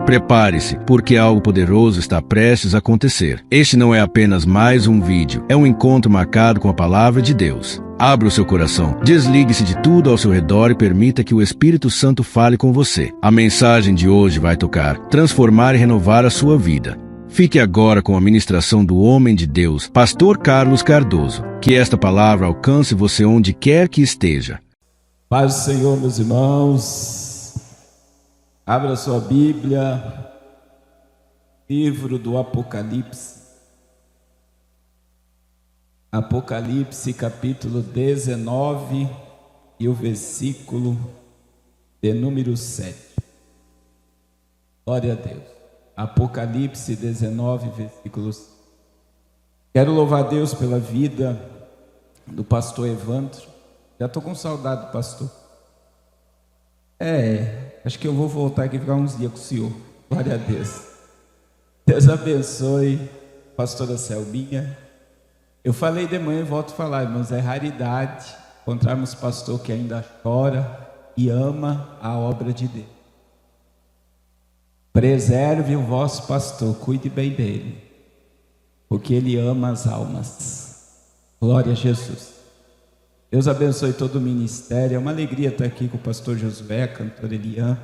Prepare-se, porque algo poderoso está prestes a acontecer. Este não é apenas mais um vídeo, é um encontro marcado com a palavra de Deus. Abra o seu coração, desligue-se de tudo ao seu redor e permita que o Espírito Santo fale com você. A mensagem de hoje vai tocar, transformar e renovar a sua vida. Fique agora com a ministração do homem de Deus, Pastor Carlos Cardoso. Que esta palavra alcance você onde quer que esteja. Paz do Senhor, meus irmãos. Abra sua Bíblia, livro do Apocalipse. Apocalipse, capítulo 19 e o versículo de número 7. Glória a Deus. Apocalipse 19, versículos. Quero louvar a Deus pela vida do pastor Evandro. Já estou com saudade do pastor. Acho que eu vou voltar aqui e ficar uns dias com o senhor. Glória a Deus. Deus abençoe, pastora Selbinha. Eu falei de manhã e volto a falar, irmãos, é raridade encontrarmos pastor que ainda chora e ama a obra de Deus. Preserve o vosso pastor, cuide bem dele, porque ele ama as almas. Glória a Jesus. Deus abençoe todo o ministério. É uma alegria estar aqui com o pastor Josué, cantor Elian.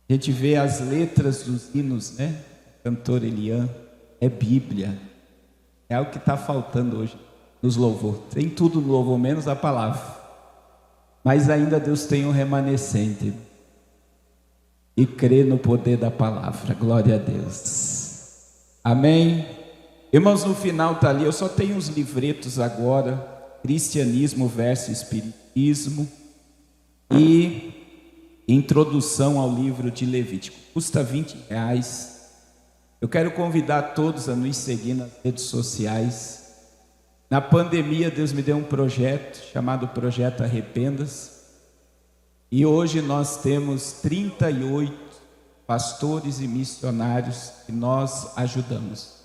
A gente vê as letras dos hinos, né? Cantor Elian, é Bíblia. É algo que está faltando hoje nos louvor. Tem tudo no louvor, menos a palavra. Mas ainda Deus tem um remanescente. E crê no poder da palavra. Glória a Deus. Amém? Irmãos, no final está ali. Eu só tenho os livretos agora. Cristianismo versus Espiritismo e introdução ao livro de Levítico. Custa R$20. Eu quero convidar todos a nos seguir nas redes sociais. Na pandemia, Deus me deu um projeto chamado Projeto Arrependas. E hoje nós temos 38 pastores e missionários que nós ajudamos.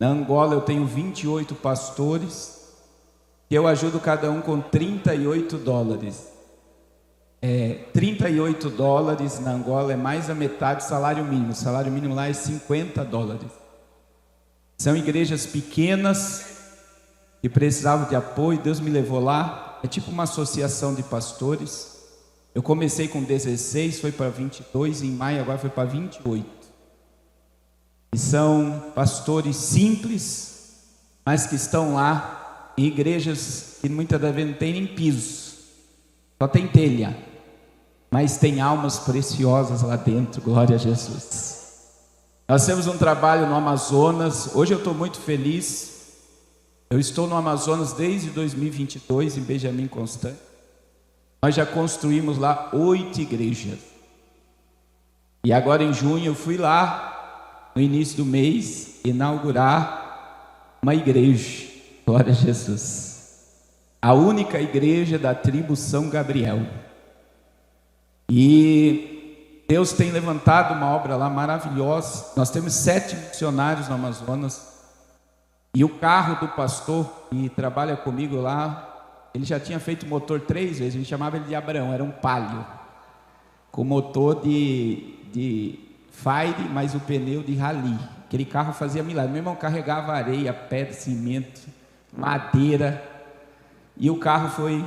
Na Angola eu tenho 28 pastores, que eu ajudo cada um com $38. $38 na Angola é mais a metade do salário mínimo. O salário mínimo lá é $50. São igrejas pequenas que precisavam de apoio. Deus me levou lá. É tipo uma associação de pastores. Eu comecei com 16, foi para 22, em maio agora foi para 28. E são pastores simples, mas que estão lá em igrejas que muitas das vezes não tem nem piso, só tem telha, mas tem almas preciosas lá dentro. Glória a Jesus. Nós temos um trabalho no Amazonas. Hoje eu estou muito feliz. Eu estou no Amazonas desde 2022, em Benjamin Constant. Nós já construímos lá 8 igrejas. E agora em junho eu fui lá, no início do mês, inaugurar uma igreja. Glória a Jesus. A única igreja da tribo São Gabriel. E Deus tem levantado uma obra lá maravilhosa. Nós temos 7 missionários no Amazonas. E o carro do pastor que trabalha comigo lá, ele já tinha feito motor 3 vezes. A gente chamava ele de Abraão, era um Palio, com motor de Fire, mas o pneu de rally. Aquele carro fazia milagre. Meu irmão carregava areia, pedra, cimento, madeira. E o carro foi,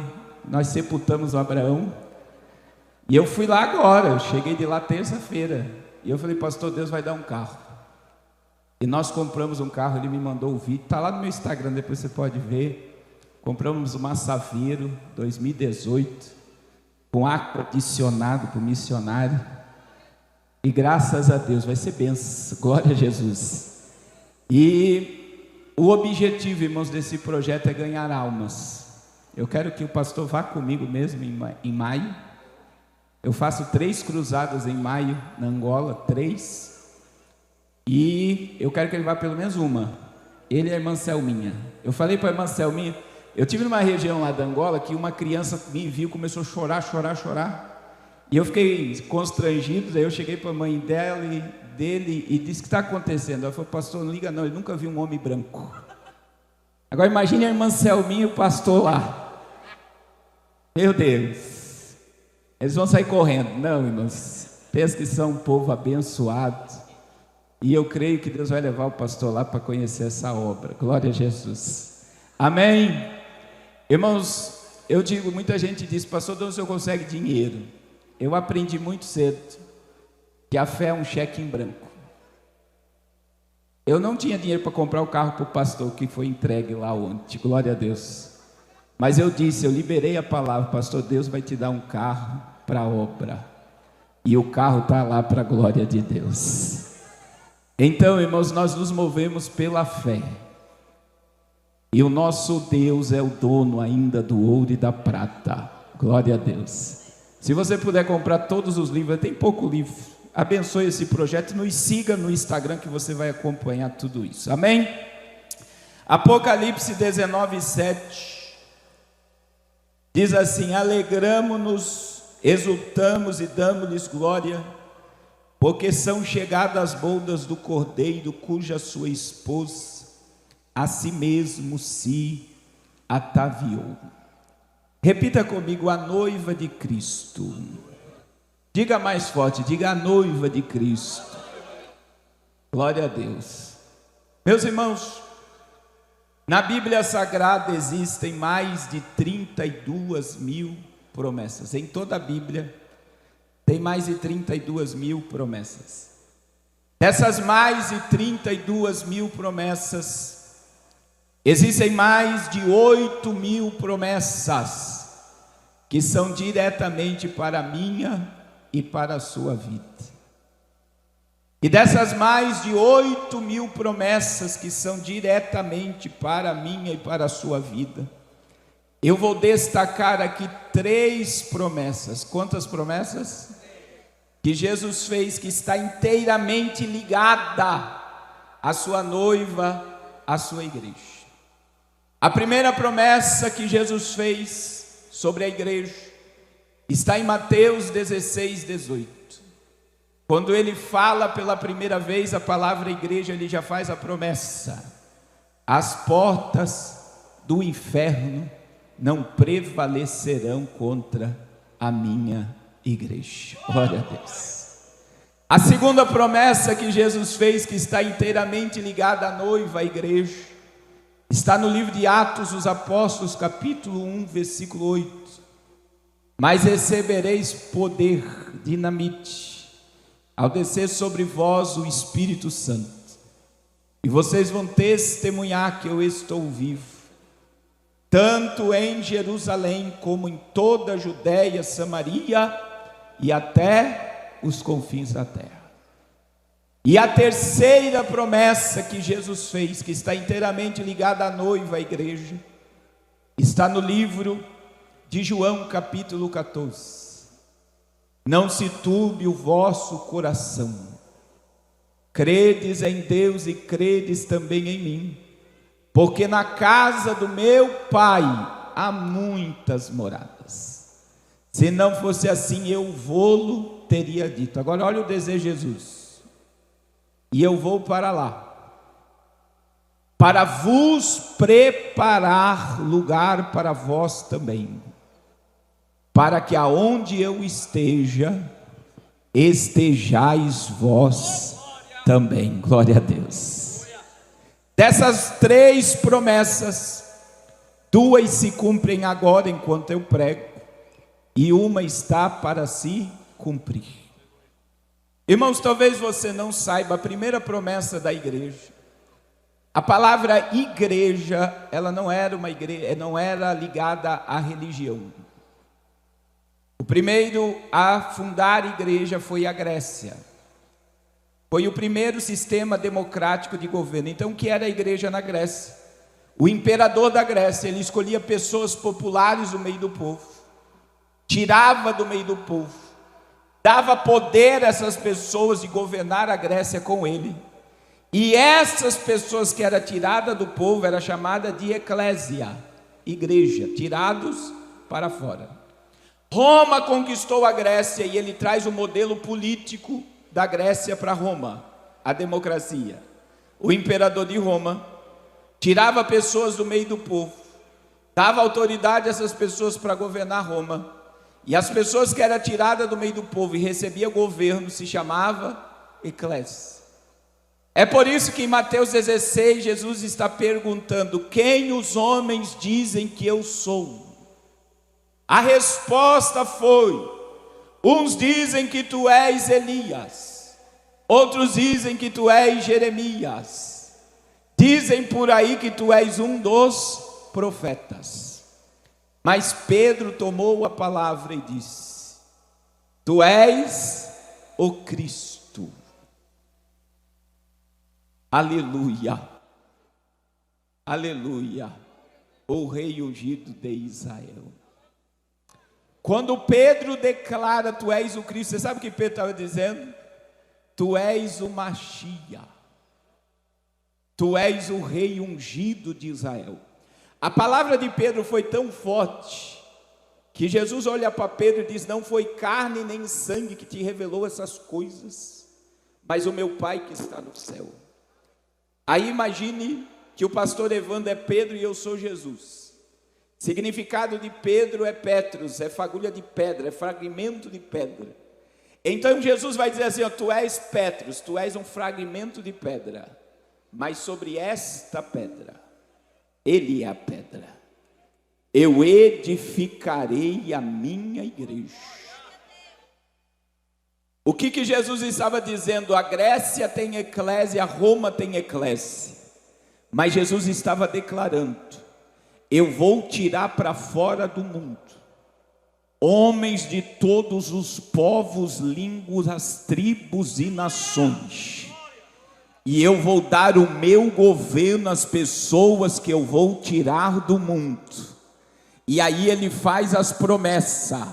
nós sepultamos o Abraão. E eu fui lá agora, eu cheguei de lá terça-feira. E eu falei, pastor, Deus vai dar um carro. E nós compramos um carro, ele me mandou o vídeo, está lá no meu Instagram, depois você pode ver. Compramos uma Saveiro 2018, com ar-condicionado para o missionário. E graças a Deus, vai ser bênção, glória a Jesus. E o objetivo, irmãos, desse projeto é ganhar almas. Eu quero que o pastor vá comigo mesmo em maio. Eu faço 3 cruzadas em maio na Angola, 3. E eu quero que ele vá pelo menos uma. Ele e a irmã Selminha. Eu falei para a irmã Selminha, eu tive numa região lá da Angola que uma criança me viu, começou a chorar. E eu fiquei constrangido. Daí eu cheguei para a mãe dele e disse: o que está acontecendo? Ela falou: pastor, não liga não, ele nunca viu um homem branco. Agora imagine a irmã Selminha e o pastor lá. Meu Deus, eles vão sair correndo. Não, irmãos, Pensa que são um povo abençoado. E eu creio que Deus vai levar o pastor lá para conhecer essa obra. Glória a Jesus. Amém? Irmãos, eu digo, muita gente diz, pastor, de onde o senhor consegue dinheiro? Eu aprendi muito cedo que a fé é um cheque em branco. Eu não tinha dinheiro para comprar o carro para o pastor que foi entregue lá ontem, glória a Deus. Mas eu disse, eu liberei a palavra, pastor, Deus vai te dar um carro para a obra. E o carro está lá para a glória de Deus. Então, irmãos, nós nos movemos pela fé. E o nosso Deus é o dono ainda do ouro e da prata. Glória a Deus. Se você puder comprar todos os livros, tem pouco livro. Abençoe esse projeto, nos siga no Instagram que você vai acompanhar tudo isso. Amém? Apocalipse 19:7 diz assim: alegramo-nos, exultamos e damos-lhes glória, porque são chegadas as bodas do Cordeiro, cuja sua esposa a si mesmo se ataviou. Repita comigo: a noiva de Cristo. Diga mais forte, diga: a noiva de Cristo. Glória a Deus. Meus irmãos, na Bíblia Sagrada existem mais de 32.000 promessas. Em toda a Bíblia tem mais de 32.000 promessas. Dessas mais de 32.000 promessas, existem mais de 8.000 promessas que são diretamente para a minha e para a sua vida. E dessas mais de 8.000 promessas que são diretamente para a minha e para a sua vida, eu vou destacar aqui 3 promessas. Quantas promessas? Que Jesus fez, que está inteiramente ligada à sua noiva, à sua igreja. A primeira promessa que Jesus fez sobre a igreja está em Mateus 16:18. Quando ele fala pela primeira vez a palavra igreja, ele já faz a promessa: as portas do inferno não prevalecerão contra a minha igreja. Glória a Deus. A segunda promessa que Jesus fez, que está inteiramente ligada à noiva, à igreja, está no livro de Atos dos Apóstolos, capítulo 1, versículo 8. Mas recebereis poder, dinamite, ao descer sobre vós o Espírito Santo, e vocês vão testemunhar que eu estou vivo, tanto em Jerusalém, como em toda a Judéia, Samaria e até os confins da terra. E a terceira promessa que Jesus fez, que está inteiramente ligada à noiva, à igreja, está no livro de João, capítulo 14. Não se turbe o vosso coração, credes em Deus e credes também em mim, porque na casa do meu Pai há muitas moradas. Se não fosse assim, eu vô-lo teria dito. Agora olha o desejo de Jesus: e eu vou para lá, para vos preparar lugar para vós também, para que aonde eu esteja, estejais vós também. Glória a Deus. Dessas 3 promessas, 2 se cumprem agora enquanto eu prego, e uma está para se cumprir. Irmãos, talvez você não saiba, a primeira promessa da igreja, a palavra igreja, ela não era uma igreja, não era ligada à religião. O primeiro a fundar a igreja foi a Grécia. Foi o primeiro sistema democrático de governo. Então, o que era a igreja na Grécia? O imperador da Grécia, ele escolhia pessoas populares do meio do povo, tirava do meio do povo, dava poder a essas pessoas de governar a Grécia com ele. E essas pessoas que eram tiradas do povo era chamada de eclésia, igreja, tirados para fora. Roma conquistou a Grécia e ele traz o modelo político da Grécia para Roma, a democracia. O imperador de Roma tirava pessoas do meio do povo, dava autoridade a essas pessoas para governar Roma, E as pessoas que eram tiradas do meio do povo e recebiam governo se chamava eclésia. É por isso que em Mateus 16 Jesus está perguntando: quem os homens dizem que eu sou? A resposta foi: uns dizem que tu és Elias, outros dizem que tu és Jeremias, dizem por aí que tu és um dos profetas. Mas Pedro tomou a palavra e disse: tu és o Cristo. Aleluia, aleluia, o Rei ungido de Israel. Quando Pedro declara: tu és o Cristo, você sabe o que Pedro estava dizendo? Tu és o Machia, tu és o Rei ungido de Israel. A palavra de Pedro foi tão forte que Jesus olha para Pedro e diz: não foi carne nem sangue que te revelou essas coisas, mas o meu Pai que está no céu. Aí imagine que o pastor Evandro é Pedro e eu sou Jesus. Significado de Pedro é Petros, é fagulha de pedra, é fragmento de pedra. Então Jesus vai dizer assim: ó, tu és Petros, tu és um fragmento de pedra, mas sobre esta pedra, ele é a pedra, eu edificarei a minha igreja. O que Jesus estava dizendo? A Grécia tem eclésia, Roma tem eclésia, mas Jesus estava declarando: eu vou tirar para fora do mundo homens de todos os povos, línguas, tribos e nações, e eu vou dar o meu governo às pessoas que eu vou tirar do mundo. E aí ele faz as promessas: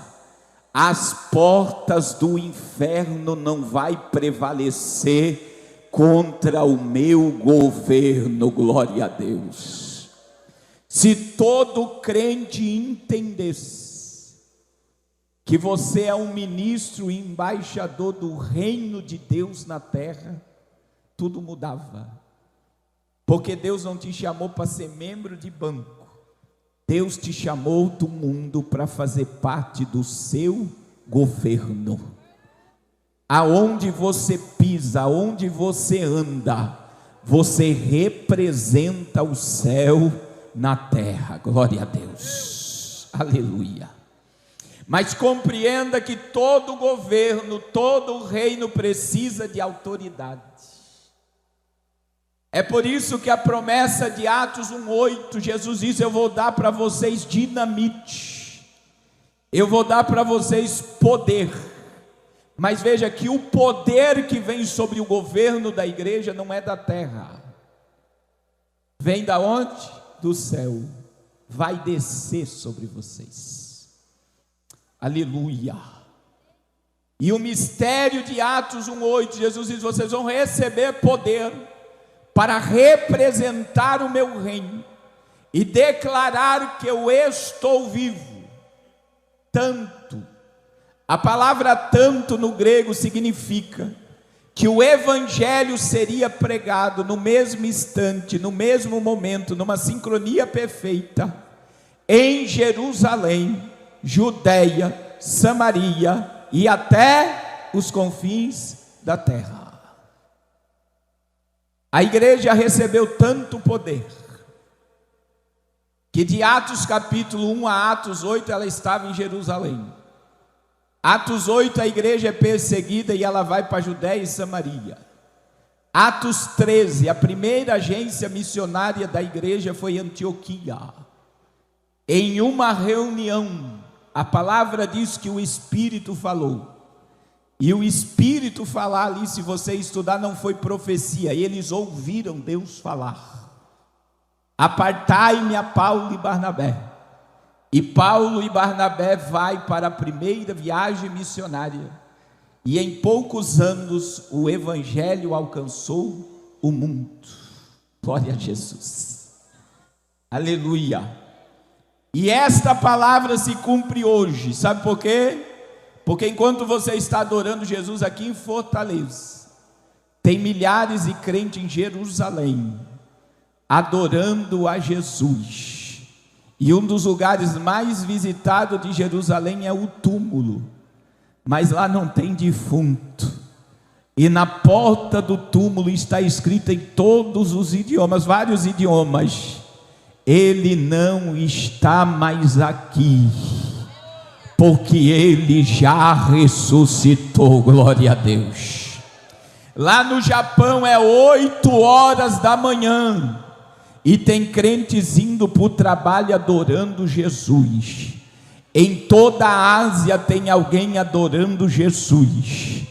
as portas do inferno não vai prevalecer contra o meu governo. Glória a Deus. Se todo crente entendesse que você é um ministro e embaixador do reino de Deus na terra, tudo mudava. Porque Deus não te chamou para ser membro de banco, Deus te chamou do mundo para fazer parte do seu governo. Aonde você pisa, aonde você anda, você representa o céu na terra. Glória a Deus, aleluia. Mas compreenda que todo governo, todo reino precisa de autoridade. É por isso que a promessa de Atos 1:8, Jesus diz: eu vou dar para vocês dinamite, eu vou dar para vocês poder. Mas veja que o poder que vem sobre o governo da igreja não é da terra. Vem da onde? Do céu. Vai descer sobre vocês. Aleluia. E o mistério de Atos 1:8, Jesus diz: vocês vão receber poder para representar o meu reino e declarar que eu estou vivo. Tanto, a palavra tanto no grego significa que o evangelho seria pregado no mesmo instante, no mesmo momento, numa sincronia perfeita, em Jerusalém, Judeia, Samaria e até os confins da terra. A igreja recebeu tanto poder que de Atos capítulo 1 a Atos 8 ela estava em Jerusalém. Atos 8 a igreja é perseguida e ela vai para a Judéia e Samaria. Atos 13, a primeira agência missionária da igreja foi em Antioquia. Em uma reunião, a palavra diz que o Espírito falou. E o Espírito falar ali, se você estudar, não foi profecia. Eles ouviram Deus falar: apartai-me a Paulo e Barnabé. E Paulo e Barnabé vai para a primeira viagem missionária. E em poucos anos o evangelho alcançou o mundo. Glória a Jesus. Aleluia. E esta palavra se cumpre hoje. Sabe por quê? Porque enquanto você está adorando Jesus aqui em Fortaleza, tem milhares de crentes em Jerusalém adorando a Jesus. E um dos lugares mais visitados de Jerusalém é o túmulo, mas lá não tem defunto. E na porta do túmulo está escrito em todos os idiomas, vários idiomas: ele não está mais aqui, porque ele já ressuscitou. Glória a Deus. Lá no Japão é 8 horas da manhã, e tem crentes indo para o trabalho adorando Jesus. Em toda a Ásia tem alguém adorando Jesus.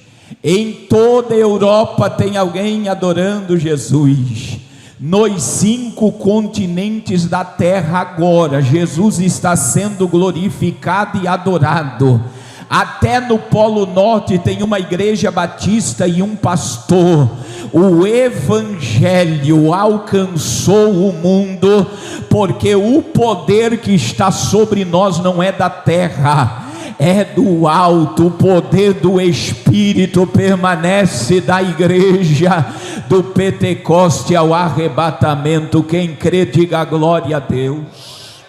Em toda a Europa tem alguém adorando Jesus. Nos 5 continentes da terra agora, Jesus está sendo glorificado e adorado. Até no Polo Norte tem uma igreja batista e um pastor. O evangelho alcançou o mundo, porque o poder que está sobre nós não é da terra, é do alto. O poder do Espírito permanece da igreja, do Pentecoste ao arrebatamento. Quem crê, diga glória a Deus.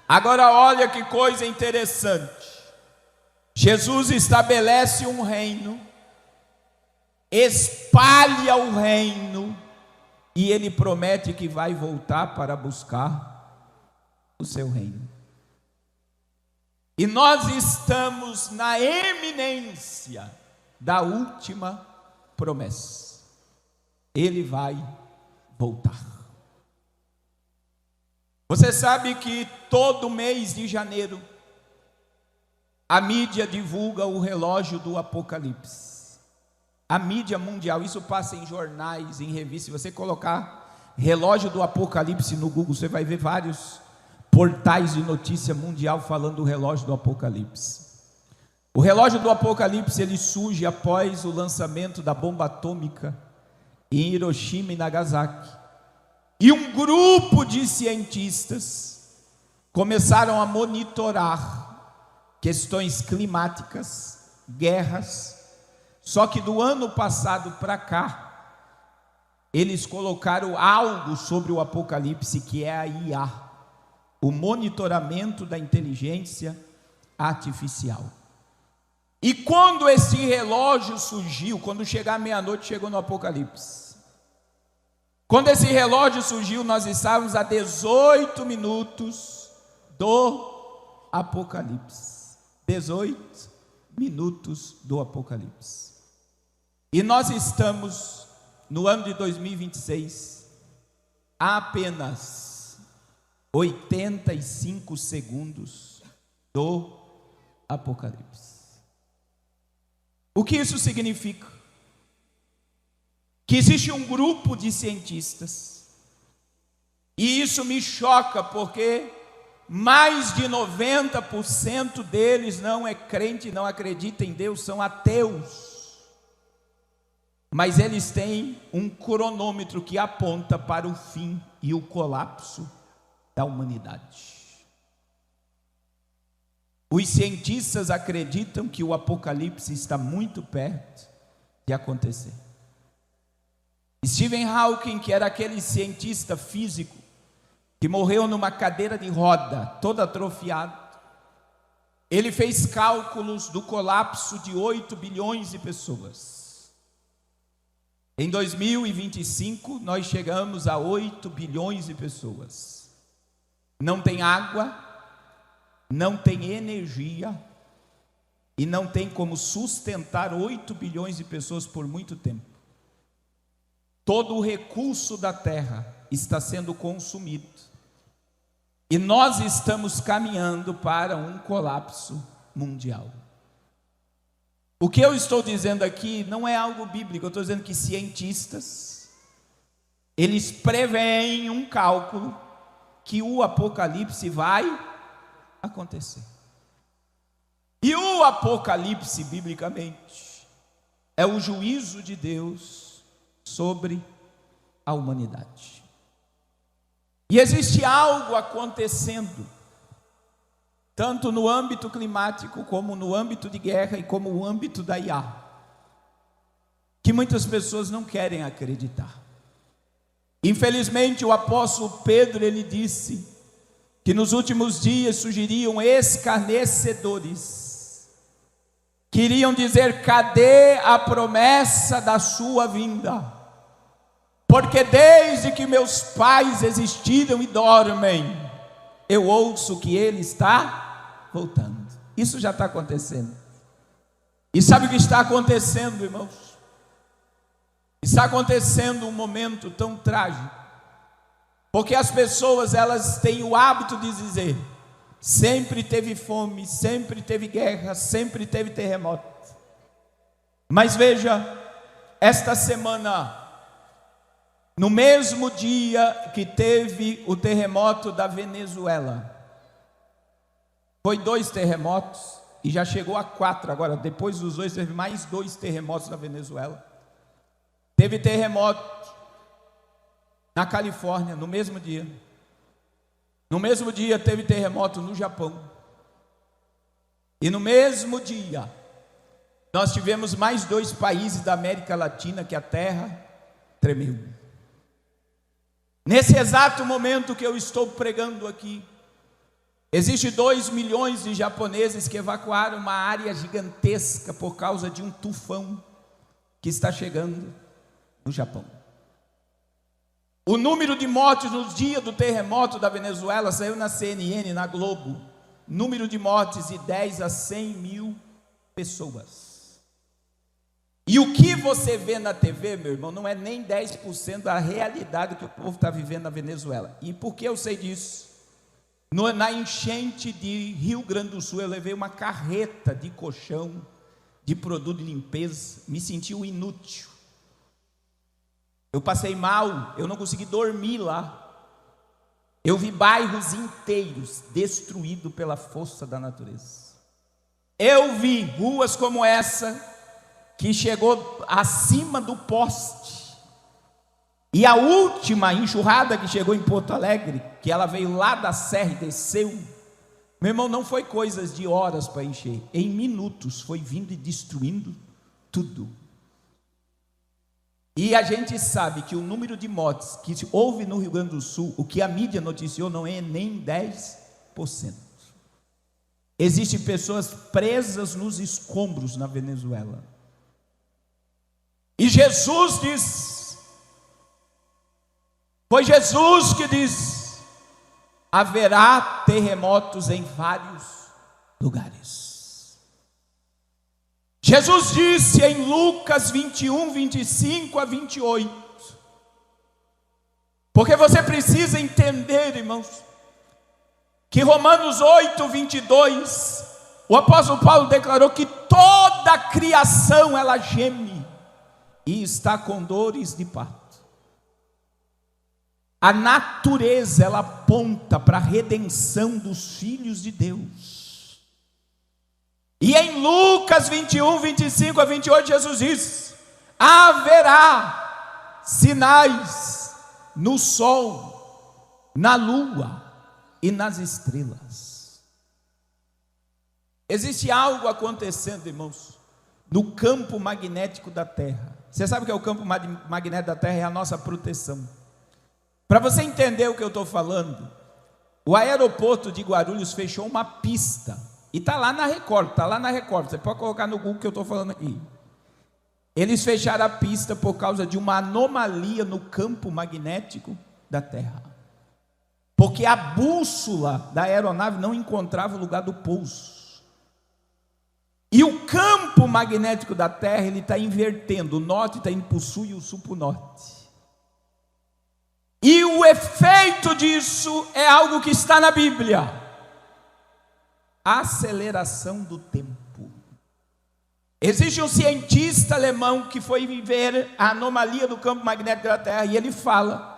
Agora olha que coisa interessante. Jesus estabelece um reino, espalha o reino, e ele promete que vai voltar para buscar o seu reino. E nós estamos na eminência da última promessa. Ele vai voltar. Você sabe que todo mês de janeiro a mídia divulga o relógio do Apocalipse. A mídia mundial, isso passa em jornais, em revistas. Se você colocar relógio do Apocalipse no Google, você vai ver vários portais de notícia mundial falando do relógio do Apocalipse. O relógio do Apocalipse, ele surge após o lançamento da bomba atômica em Hiroshima e Nagasaki. E um grupo de cientistas começaram a monitorar questões climáticas, guerras. Só que do ano passado para cá, eles colocaram algo sobre o Apocalipse, que é a IA, o monitoramento da inteligência artificial. E quando esse relógio surgiu, quando chegar meia-noite, chegou no Apocalipse. Quando esse relógio surgiu, nós estávamos a 18 minutos do Apocalipse. 18 minutos do Apocalipse. E nós estamos no ano de 2026 a apenas 85 segundos do Apocalipse. O que isso significa? Que existe um grupo de cientistas, e isso me choca, porque mais de 90% deles não é crente, não acredita em Deus, são ateus. Mas eles têm um cronômetro que aponta para o fim e o colapso da humanidade. Os cientistas acreditam que o Apocalipse está muito perto de acontecer. Stephen Hawking, que era aquele cientista físico que morreu numa cadeira de roda, todo atrofiado, ele fez cálculos do colapso de 8 bilhões de pessoas. Em 2025, nós chegamos a 8 bilhões de pessoas. Não tem água, não tem energia, e não tem como sustentar 8 bilhões de pessoas por muito tempo. Todo o recurso da terra está sendo consumido. E nós estamos caminhando para um colapso mundial. O que eu estou dizendo aqui não é algo bíblico. Eu estou dizendo que cientistas, eles preveem um cálculo que o Apocalipse vai acontecer. E o Apocalipse, biblicamente, é o juízo de Deus sobre a humanidade. E existe algo acontecendo, tanto no âmbito climático, como no âmbito de guerra e como no âmbito da IA, que muitas pessoas não querem acreditar. Infelizmente, o apóstolo Pedro, ele disse que nos últimos dias surgiriam escarnecedores, queriam dizer: cadê a promessa da sua vinda? Porque desde que meus pais existiram e dormem, eu ouço que ele está voltando. Isso já está acontecendo. E sabe o que está acontecendo, irmãos? Está acontecendo um momento tão trágico, porque as pessoas, elas têm o hábito de dizer: sempre teve fome, sempre teve guerra, sempre teve terremoto. Mas veja, esta semana, no mesmo dia que teve o terremoto da Venezuela, foi 2 terremotos e já chegou a 4 agora. Depois dos 2 teve mais 2 terremotos na Venezuela. Teve terremoto na Califórnia no mesmo dia. No mesmo dia teve terremoto no Japão. E no mesmo dia nós tivemos mais 2 países da América Latina que a terra tremeu. Nesse exato momento que eu estou pregando aqui, existe 2 milhões de japoneses que evacuaram uma área gigantesca por causa de um tufão que está chegando no Japão. O número de mortes no dia do terremoto da Venezuela saiu na CNN, na Globo. Número de mortes de 10 a 100 mil pessoas. E o que você vê na TV, meu irmão, não é nem 10% da realidade que o povo está vivendo na Venezuela. E por que eu sei disso? Na enchente de Rio Grande do Sul, eu levei uma carreta de colchão, de produto de limpeza, me senti um inútil. Eu passei mal, eu não consegui dormir lá. Eu vi bairros inteiros destruídos pela força da natureza. Eu vi ruas como essa, que chegou acima do poste. E a última enxurrada que chegou em Porto Alegre, que ela veio lá da serra e desceu, meu irmão, não foi coisas de horas para encher. Em minutos foi vindo e destruindo tudo. E a gente sabe que o número de mortes que houve no Rio Grande do Sul, o que a mídia noticiou, não é nem 10%. Existem pessoas presas nos escombros na Venezuela. E Jesus diz, foi Jesus que diz: haverá terremotos em vários lugares. Jesus disse em Lucas 21, 25 a 28, porque você precisa entender, irmãos, que Romanos 8, 22, o apóstolo Paulo declarou que toda a criação ela geme e está com dores de parto. A natureza ela aponta para a redenção dos filhos de Deus. E em Lucas 21, 25 a 28, Jesus diz: haverá sinais no sol, na lua e nas estrelas. Existe algo acontecendo, irmãos, no campo magnético da Terra. Você sabe o que é o campo magnético da Terra? É a nossa proteção. Para você entender o que eu estou falando, o aeroporto de Guarulhos fechou uma pista. E está lá na Record, você pode colocar no Google que eu estou falando aqui. Eles fecharam a pista por causa de uma anomalia no campo magnético da Terra. Porque a bússola da aeronave não encontrava o lugar do pouso. E o campo magnético da Terra, ele está invertendo, o norte está indo para o sul e o sul para o norte. E o efeito disso é algo que está na Bíblia. Aceleração do tempo. Existe um cientista alemão que foi ver a anomalia do campo magnético da Terra, e ele fala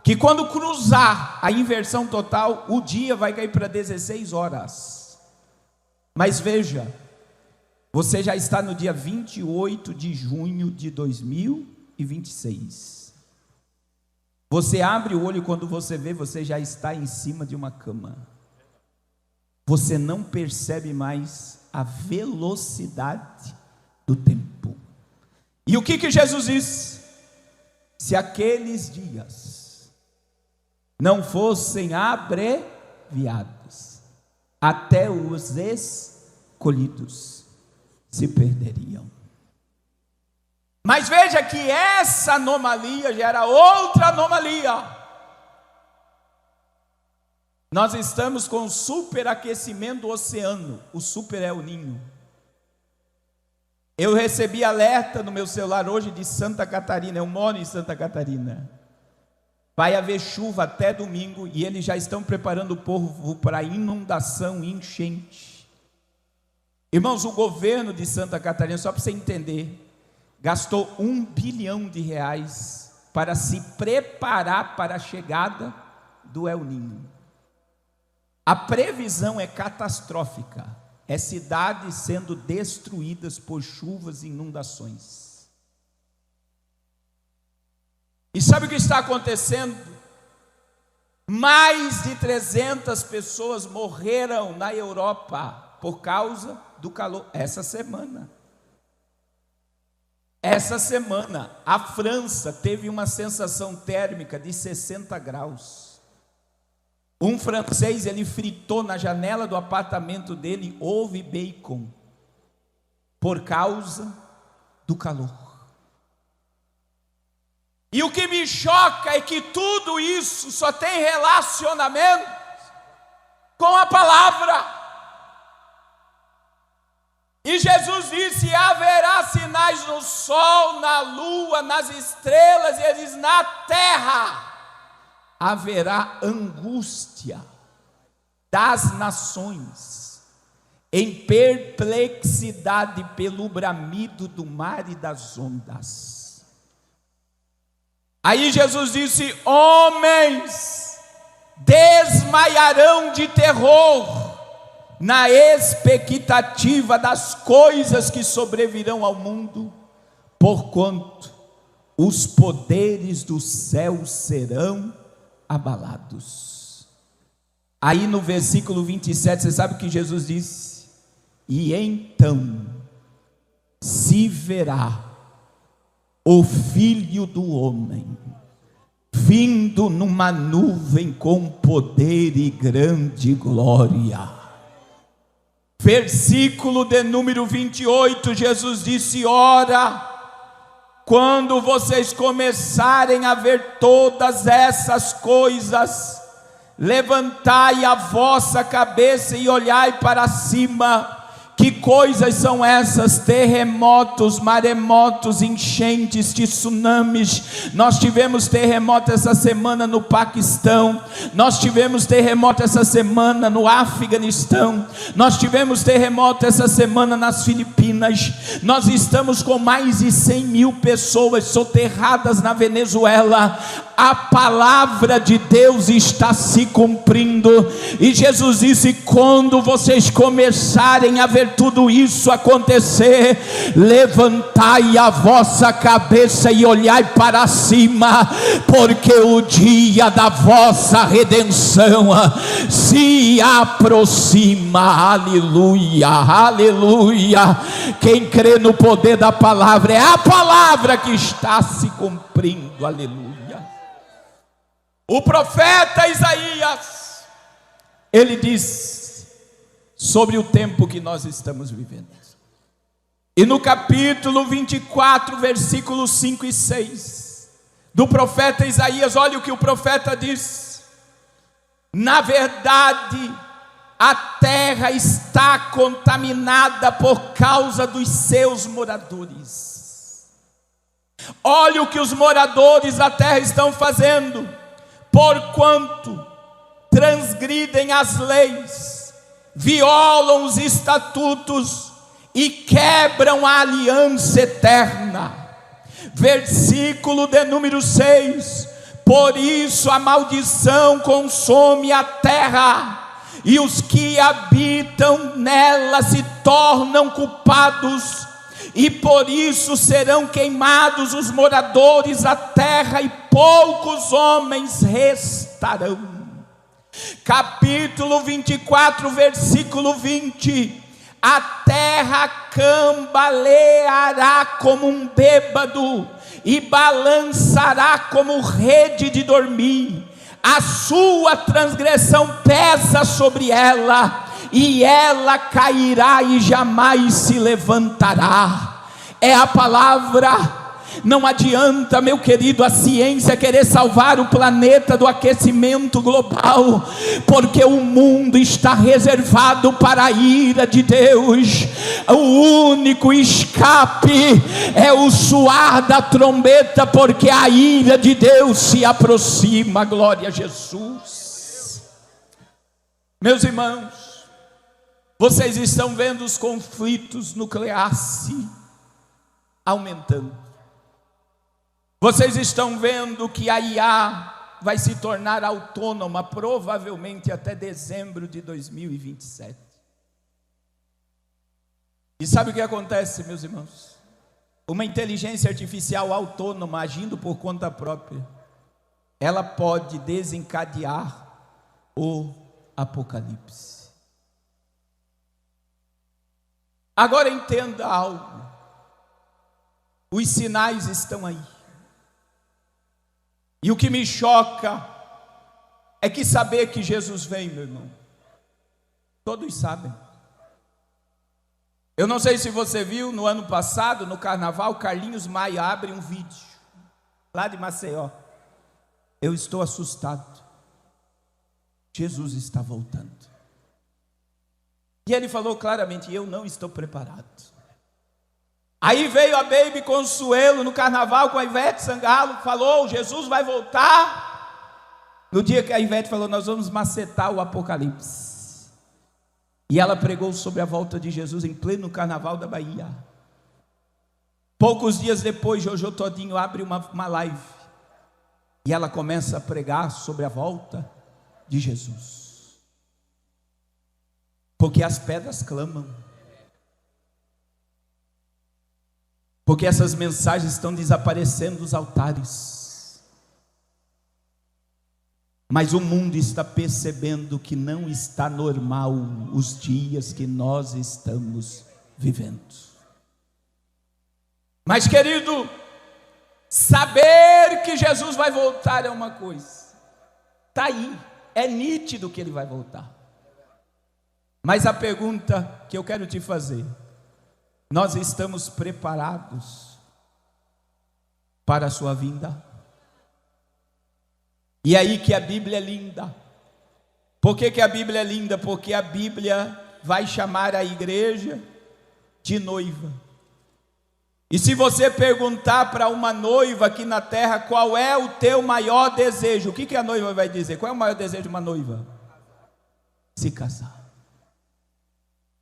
que quando cruzar a inversão total, o dia vai cair para 16 horas. Mas veja, você já está no dia 28 de junho de 2026. Você abre o olho e quando você vê, você já está em cima de uma cama. Você não percebe mais a velocidade do tempo. E o que Jesus diz? Se aqueles dias não fossem abreviados, extraviados, até os escolhidos se perderiam. Mas veja que essa anomalia gera outra anomalia. Nós estamos com o superaquecimento do oceano. O super é o Ninho. Eu recebi alerta no meu celular hoje de Santa Catarina. Eu moro em Santa Catarina. Vai haver chuva até domingo e eles já estão preparando o povo para inundação e enchente. Irmãos, o governo de Santa Catarina, só para você entender, gastou R$1 bilhão para se preparar para a chegada do El Ninho. A previsão é catastrófica, é cidades sendo destruídas por chuvas e inundações. E sabe o que está acontecendo? Mais de 300 pessoas morreram na Europa por causa do calor essa semana. Essa semana, a França teve uma sensação térmica de 60 graus. Um francês, ele fritou na janela do apartamento dele ovo e bacon, por causa do calor. E o que me choca é que tudo isso só tem relacionamento com a palavra. E Jesus disse: haverá sinais no sol, na lua, nas estrelas, e ele diz: na terra haverá angústia das nações, em perplexidade pelo bramido do mar e das ondas. Aí Jesus disse: homens desmaiarão de terror, na expectativa das coisas que sobrevirão ao mundo, porquanto os poderes do céu serão abalados. Aí no versículo 27, você sabe o que Jesus disse? E então se verá o Filho do Homem vindo numa nuvem com poder e grande glória. Versículo de número 28, Jesus disse: ora, quando vocês começarem a ver todas essas coisas, levantai a vossa cabeça e olhai para cima. Que coisas são essas? Terremotos, maremotos, enchentes, tsunamis. Nós tivemos terremoto essa semana no Paquistão, nós tivemos terremoto essa semana no Afeganistão, nós tivemos terremoto essa semana nas Filipinas. Nós estamos com mais de 100 mil pessoas soterradas na Venezuela. A palavra de Deus está se cumprindo, e Jesus disse: quando vocês começarem a ver tudo isso acontecer, levantai a vossa cabeça e olhai para cima, porque o dia da vossa redenção se aproxima. Aleluia, aleluia. Quem crê no poder da palavra, é a palavra que está se cumprindo. Aleluia. O profeta Isaías, ele diz sobre o tempo que nós estamos vivendo. E no capítulo 24, versículos 5 e 6, do profeta Isaías, olha o que o profeta diz: na verdade, a terra está contaminada por causa dos seus moradores. Olha o que os moradores da terra estão fazendo: porquanto transgridem as leis, violam os estatutos e quebram a aliança eterna. Versículo de número 6: por isso a maldição consome a terra, e os que habitam nela se tornam culpados, e por isso serão queimados os moradores da terra, e poucos homens restarão. Capítulo 24, versículo 20: a terra cambaleará como um bêbado, e balançará como rede de dormir. a sua transgressão pesa sobre ela, e ela cairá e jamais se levantará. É a palavra. Não adianta, meu querido, a ciência querer salvar o planeta do aquecimento global, porque o mundo está reservado para a ira de Deus. O único escape é o soar da trombeta, porque a ira de Deus se aproxima. Glória a Jesus. Meus irmãos, vocês estão vendo os conflitos nucleares aumentando. Vocês estão vendo que a IA vai se tornar autônoma, provavelmente até dezembro de 2027. E sabe o que acontece, meus irmãos? Uma inteligência artificial autônoma, agindo por conta própria, ela pode desencadear o apocalipse. Agora entenda algo. Os sinais estão aí. E o que me choca é que saber que Jesus vem, meu irmão, todos sabem. Eu não sei se você viu, no ano passado, no carnaval, Carlinhos Maia abre um vídeo, lá de Maceió. Eu estou assustado. Jesus está voltando. E ele falou claramente, eu não estou preparado. Aí veio a Baby Consuelo no carnaval com a Ivete Sangalo, falou, Jesus vai voltar. No dia que a Ivete falou, nós vamos macetar o apocalipse. E ela pregou sobre a volta de Jesus em pleno carnaval da Bahia. Poucos dias depois, Jojo Todinho abre uma live. E ela começa a pregar sobre a volta de Jesus. Porque as pedras clamam. Porque essas mensagens estão desaparecendo dos altares. Mas o mundo está percebendo que não está normal os dias que nós estamos vivendo. Mas, querido, saber que Jesus vai voltar é uma coisa. Está aí, é nítido que ele vai voltar. Mas a pergunta que eu quero te fazer: nós estamos preparados para a sua vinda? E aí que a Bíblia é linda. Por que a Bíblia é linda? Porque a Bíblia vai chamar a igreja de noiva. E se você perguntar para uma noiva aqui na terra, qual é o teu maior desejo? O que a noiva vai dizer? Qual é o maior desejo de uma noiva? Se casar.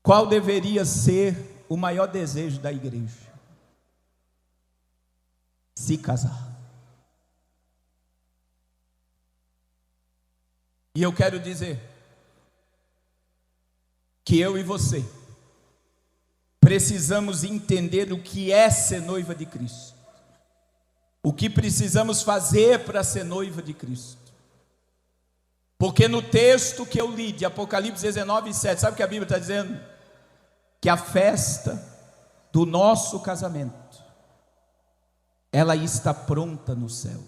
Qual deveria ser o maior desejo da igreja? Se casar. E eu quero dizer que eu e você precisamos entender o que é ser noiva de Cristo, o que precisamos fazer para ser noiva de Cristo. Porque no texto que eu li de Apocalipse 19:7, sabe o que a Bíblia está dizendo? Que a festa do nosso casamento, ela está pronta no céu.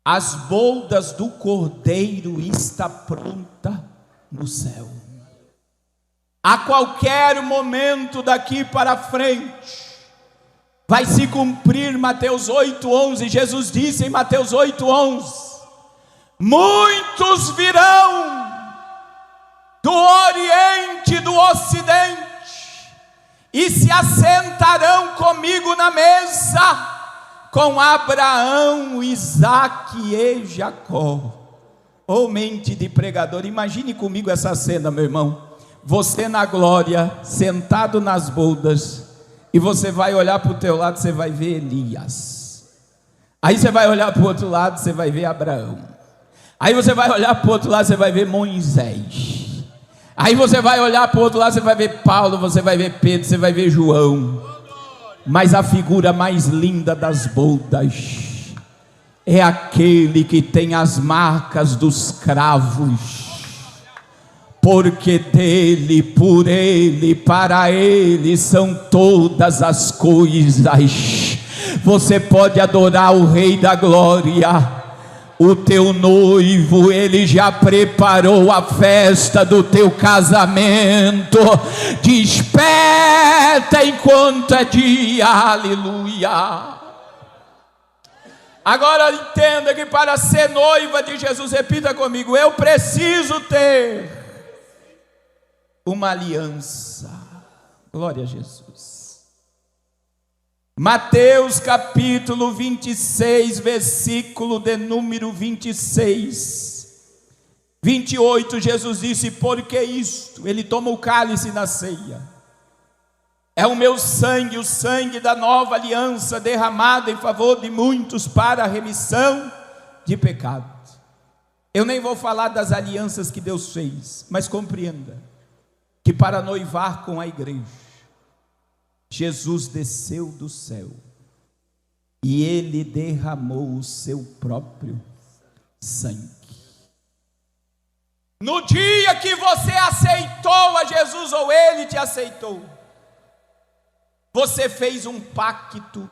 As bodas do Cordeiro está pronta no céu. A qualquer momento daqui para frente vai se cumprir Mateus 8:11. Jesus disse em Mateus 8:11: muitos virão do Oriente e do Ocidente e se assentarão comigo na mesa, com Abraão, Isaque e Jacó. Oh, mente de pregador, imagine comigo essa cena, meu irmão. Você na glória, sentado nas bodas, e você vai olhar para o teu lado, você vai ver Elias. Aí você vai olhar para o outro lado, você vai ver Abraão. Aí você vai olhar para o outro lado, você vai ver Moisés. Aí você vai olhar para o outro lado, você vai ver Paulo, você vai ver Pedro, você vai ver João. Mas a figura mais linda das bodas é aquele que tem as marcas dos cravos, porque dele, por ele, para ele são todas as coisas. Você pode adorar o Rei da Glória, O teu noivo, ele já preparou a festa do teu casamento. Desperta enquanto é dia, aleluia. Agora entenda que para ser noiva de Jesus, repita comigo, eu preciso ter uma aliança. Glória a Jesus. Mateus capítulo 26, versículo de número 26, 28, Jesus disse: porque isto, ele toma o cálice na ceia, é o meu sangue, o sangue da nova aliança, derramado em favor de muitos para a remissão de pecados. Eu nem vou falar das alianças que Deus fez, mas compreenda que para noivar com a igreja, Jesus desceu do céu e ele derramou o seu próprio sangue. No dia que você aceitou a Jesus, ou ele te aceitou, você fez um pacto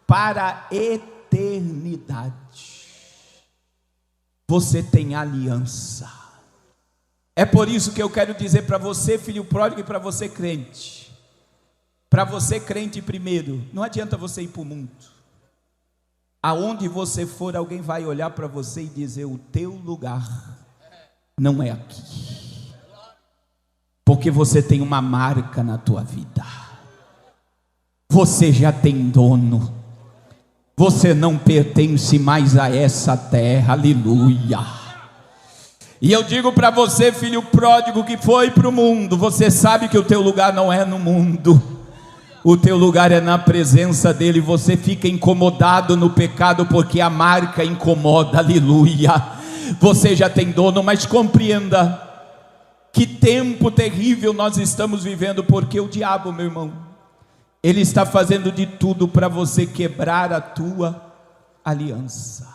para a eternidade. Você tem aliança. É por isso que eu quero dizer para você, filho pródigo, e para você crente. Para você crente primeiro, não adianta você ir para o mundo. Aonde você for, alguém vai olhar para você e dizer: o teu lugar não é aqui. Porque você tem uma marca na tua vida. Você já tem dono. Você não pertence mais a essa terra, aleluia. E eu digo para você, filho pródigo que foi para o mundo, você sabe que o teu lugar não é no mundo. O teu lugar é na presença dele. Você fica incomodado no pecado porque a marca incomoda, aleluia. Você já tem dono, mas compreenda que tempo terrível nós estamos vivendo, porque o diabo, meu irmão, ele está fazendo de tudo para você quebrar a tua aliança.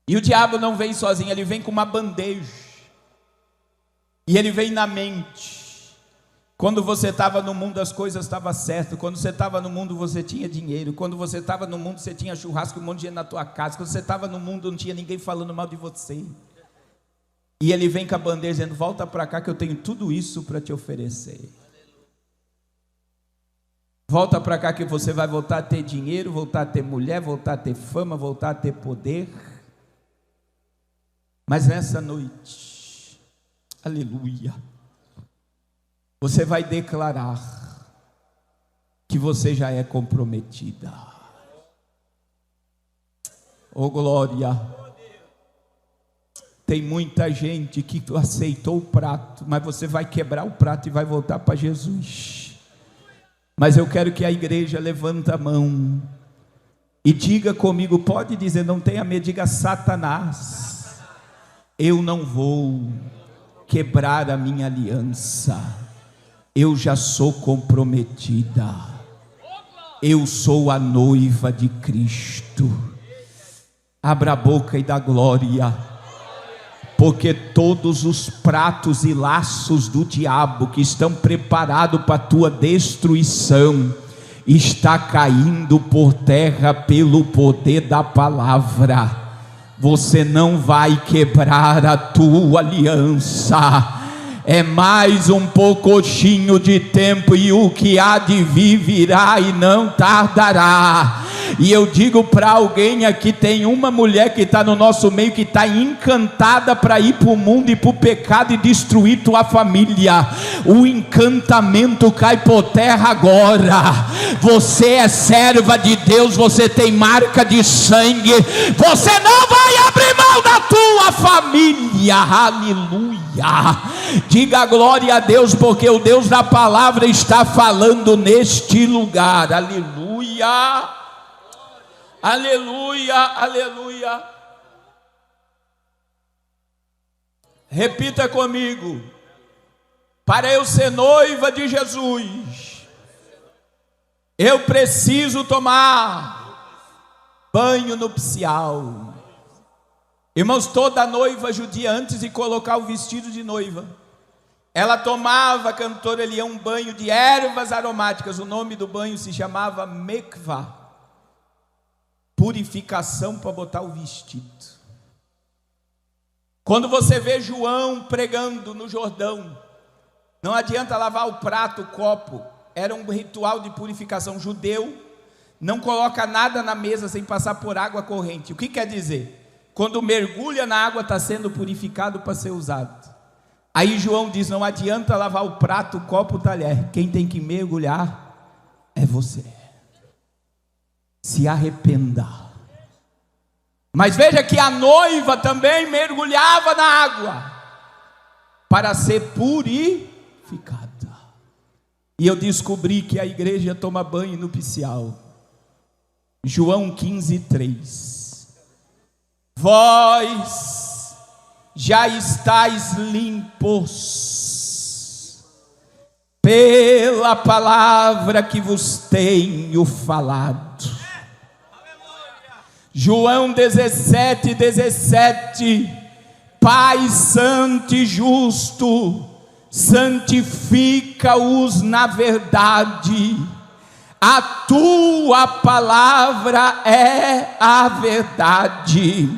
E o diabo não vem sozinho, ele vem com uma bandeja, e ele vem na mente. Quando você estava no mundo, as coisas estavam certas. Quando você estava no mundo, você tinha dinheiro. Quando você estava no mundo, você tinha churrasco, um monte de gente na tua casa. Quando você estava no mundo, não tinha ninguém falando mal de você. E ele vem com a bandeira dizendo: volta para cá que eu tenho tudo isso para te oferecer. Volta para cá que você vai voltar a ter dinheiro, voltar a ter mulher, voltar a ter fama, voltar a ter poder. Mas nessa noite, aleluia, você vai declarar que você já é comprometida. Oh glória. Tem muita gente que aceitou o prato, mas você vai quebrar o prato e vai voltar para Jesus. Mas eu quero que a igreja levante a mão e diga comigo, pode dizer, não tenha medo, diga: Satanás, eu não vou quebrar a minha aliança. Eu já sou comprometida. Eu sou a noiva de Cristo. Abra a boca e dá glória. Porque todos os pratos e laços do diabo que estão preparados para a tua destruição, está caindo por terra pelo poder da palavra. Você não vai quebrar a tua aliança. É mais um pouquinho de tempo, e o que há de vir virá e não tardará. E eu digo para alguém aqui, tem uma mulher que está no nosso meio, que está encantada para ir para o mundo e para o pecado e destruir tua família. O encantamento cai por terra agora. Você é serva de Deus, você tem marca de sangue, você não vai abrir mão da tua família, aleluia. Diga glória a Deus, porque o Deus da palavra está falando neste lugar, aleluia. Aleluia, aleluia. Repita comigo: para eu ser noiva de Jesus, eu preciso tomar banho nupcial. Irmãos, toda noiva judia, antes de colocar o vestido de noiva, ela tomava, cantor Eliã, um banho de ervas aromáticas. O nome do banho se chamava Mikvah, purificação para botar o vestido. Quando você vê João pregando no Jordão, não adianta lavar o prato, o copo, era um ritual de purificação. Judeu não coloca nada na mesa sem passar por água corrente. O que quer dizer? Quando mergulha na água está sendo purificado para ser usado. Aí João diz, não adianta lavar o prato, o copo, o talher, quem tem que mergulhar é você. Se arrependa. Mas veja que a noiva também mergulhava na água para ser purificada. E eu descobri que a igreja toma banho nupcial. João 15:3. Vós já estáis limpos pela palavra que vos tenho falado. João 17:17. Pai santo e justo, santifica-os na verdade, a tua palavra é a verdade.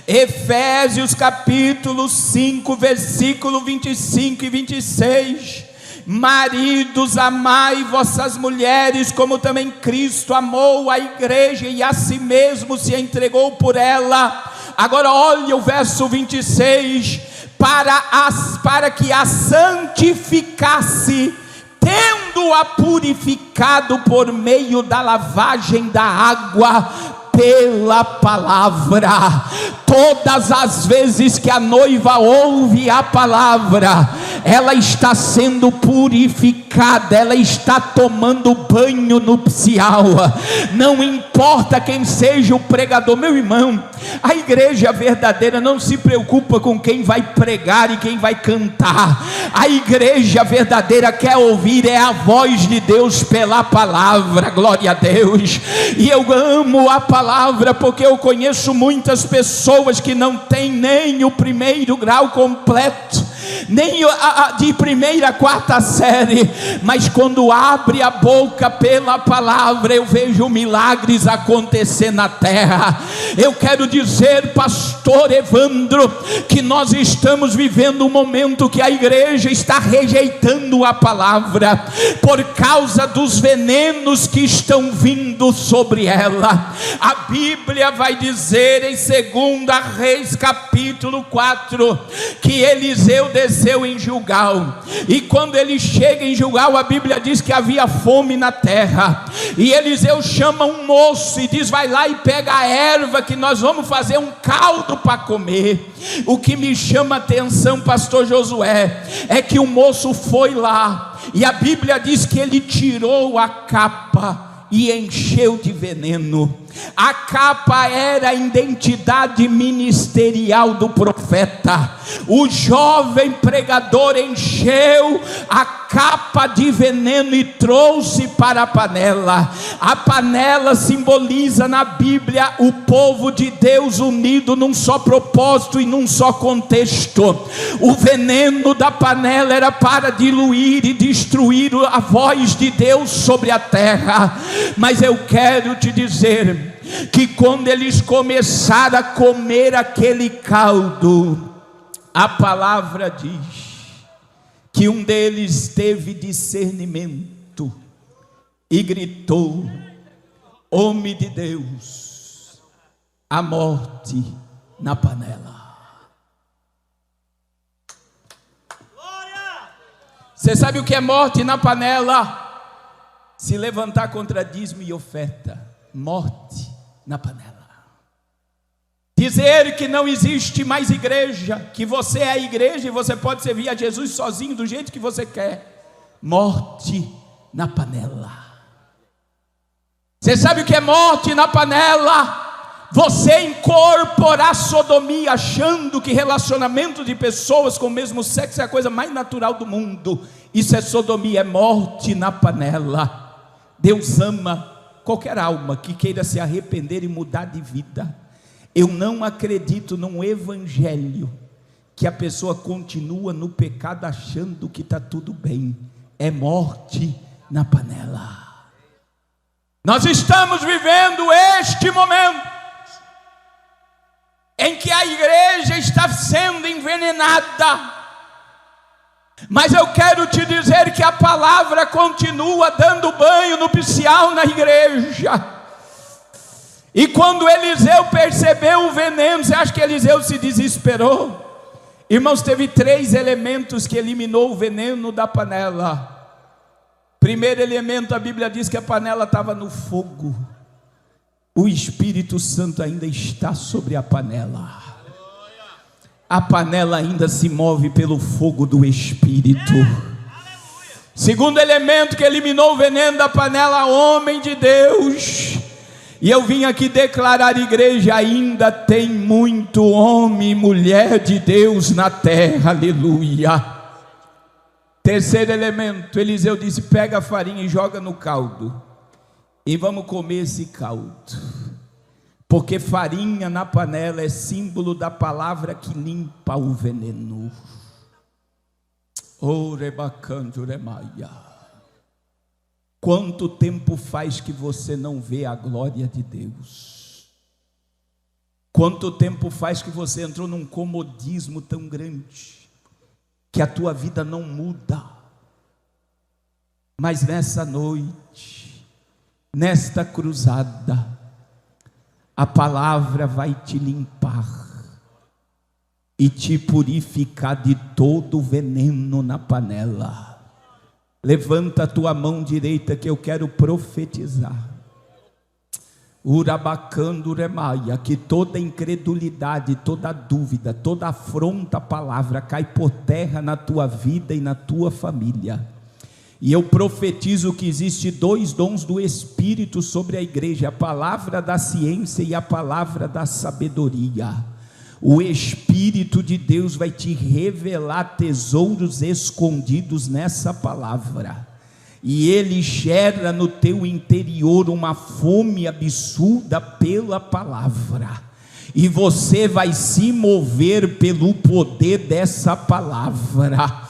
Efésios capítulo 5, versículo 25 e 26. Maridos, amai vossas mulheres, como também Cristo amou a igreja e a si mesmo se entregou por ela. Agora olha o verso 26. Para que a santificasse, tendo-a purificado por meio da lavagem da água pela palavra. Todas as vezes que a noiva ouve a palavra, ela está sendo purificada, ela está tomando banho nupcial. Não importa quem seja o pregador, meu irmão, a igreja verdadeira não se preocupa com quem vai pregar e quem vai cantar. A igreja verdadeira quer ouvir é a voz de Deus pela palavra. Glória a Deus. E eu amo a palavra porque eu conheço muitas pessoas que não têm nem o primeiro grau completo, nem de primeira a quarta série, mas quando abre a boca pela palavra, eu vejo milagres acontecer na terra. Eu quero dizer, pastor Evandro, que nós estamos vivendo um momento que a igreja está rejeitando a palavra, por causa dos venenos que estão vindo sobre ela. A Bíblia vai dizer em 2 Reis capítulo 4, que Eliseu desceu em Gilgal, e quando ele chega em Gilgal, a Bíblia diz que havia fome na terra, e Eliseu chama um moço e diz, vai lá e pega a erva que nós vamos fazer um caldo para comer. O que me chama a atenção, pastor Josué, é que o moço foi lá, e a Bíblia diz que ele tirou a capa e encheu de veneno. A capa era a identidade ministerial do profeta. O jovem pregador encheu a capa de veneno e trouxe para a panela. A panela simboliza na Bíblia o povo de Deus unido num só propósito e num só contexto. O veneno da panela era para diluir e destruir a voz de Deus sobre a terra. Mas eu quero te dizer que quando eles começaram a comer aquele caldo, a palavra diz que um deles teve discernimento e gritou, homem de Deus, a morte na panela. Você sabe o que é morte na panela? Se levantar contra dízimo e oferta. Morte na panela. Dizer que não existe mais igreja, que você é a igreja e você pode servir a Jesus sozinho do jeito que você quer. Morte na panela. Você sabe o que é morte na panela? Você incorporar sodomia, achando que relacionamento de pessoas com o mesmo sexo é a coisa mais natural do mundo. Isso é sodomia, é morte na panela. Deus ama qualquer alma que queira se arrepender e mudar de vida. Eu não acredito num evangelho que a pessoa continua no pecado achando que está tudo bem. É morte na panela. Nós estamos vivendo este momento em que a igreja está sendo envenenada. Mas eu quero te dizer que a palavra continua dando banho nupcial na igreja. E quando Eliseu percebeu o veneno, você acha que Eliseu se desesperou? Irmãos, teve 3 elementos que eliminou o veneno da panela. Primeiro elemento, a Bíblia diz que a panela estava no fogo. O Espírito Santo ainda está sobre a panela. A panela ainda se move pelo fogo do Espírito. Segundo elemento que eliminou o veneno da panela, homem de Deus. E eu vim aqui declarar, igreja, ainda tem muito homem e mulher de Deus na terra, aleluia. Terceiro elemento, Eliseu disse: pega a farinha e joga no caldo, e vamos comer esse caldo, porque farinha na panela é símbolo da palavra que limpa o veneno. Orebacanduremaia. Quanto tempo faz que você não vê a glória de Deus? Quanto tempo faz que você entrou num comodismo tão grande que a tua vida não muda? Mas nessa noite, nesta cruzada, a palavra vai te limpar e te purificar de todo o veneno na panela. Levanta a tua mão direita que eu quero profetizar. Urabacando remaia, que toda incredulidade, toda dúvida, toda afronta à palavra cai por terra na tua vida e na tua família. E eu profetizo que existe 2 dons do Espírito sobre a igreja: a palavra da ciência e a palavra da sabedoria. O Espírito de Deus vai te revelar tesouros escondidos nessa palavra, e Ele gera no teu interior uma fome absurda pela palavra, e você vai se mover pelo poder dessa palavra.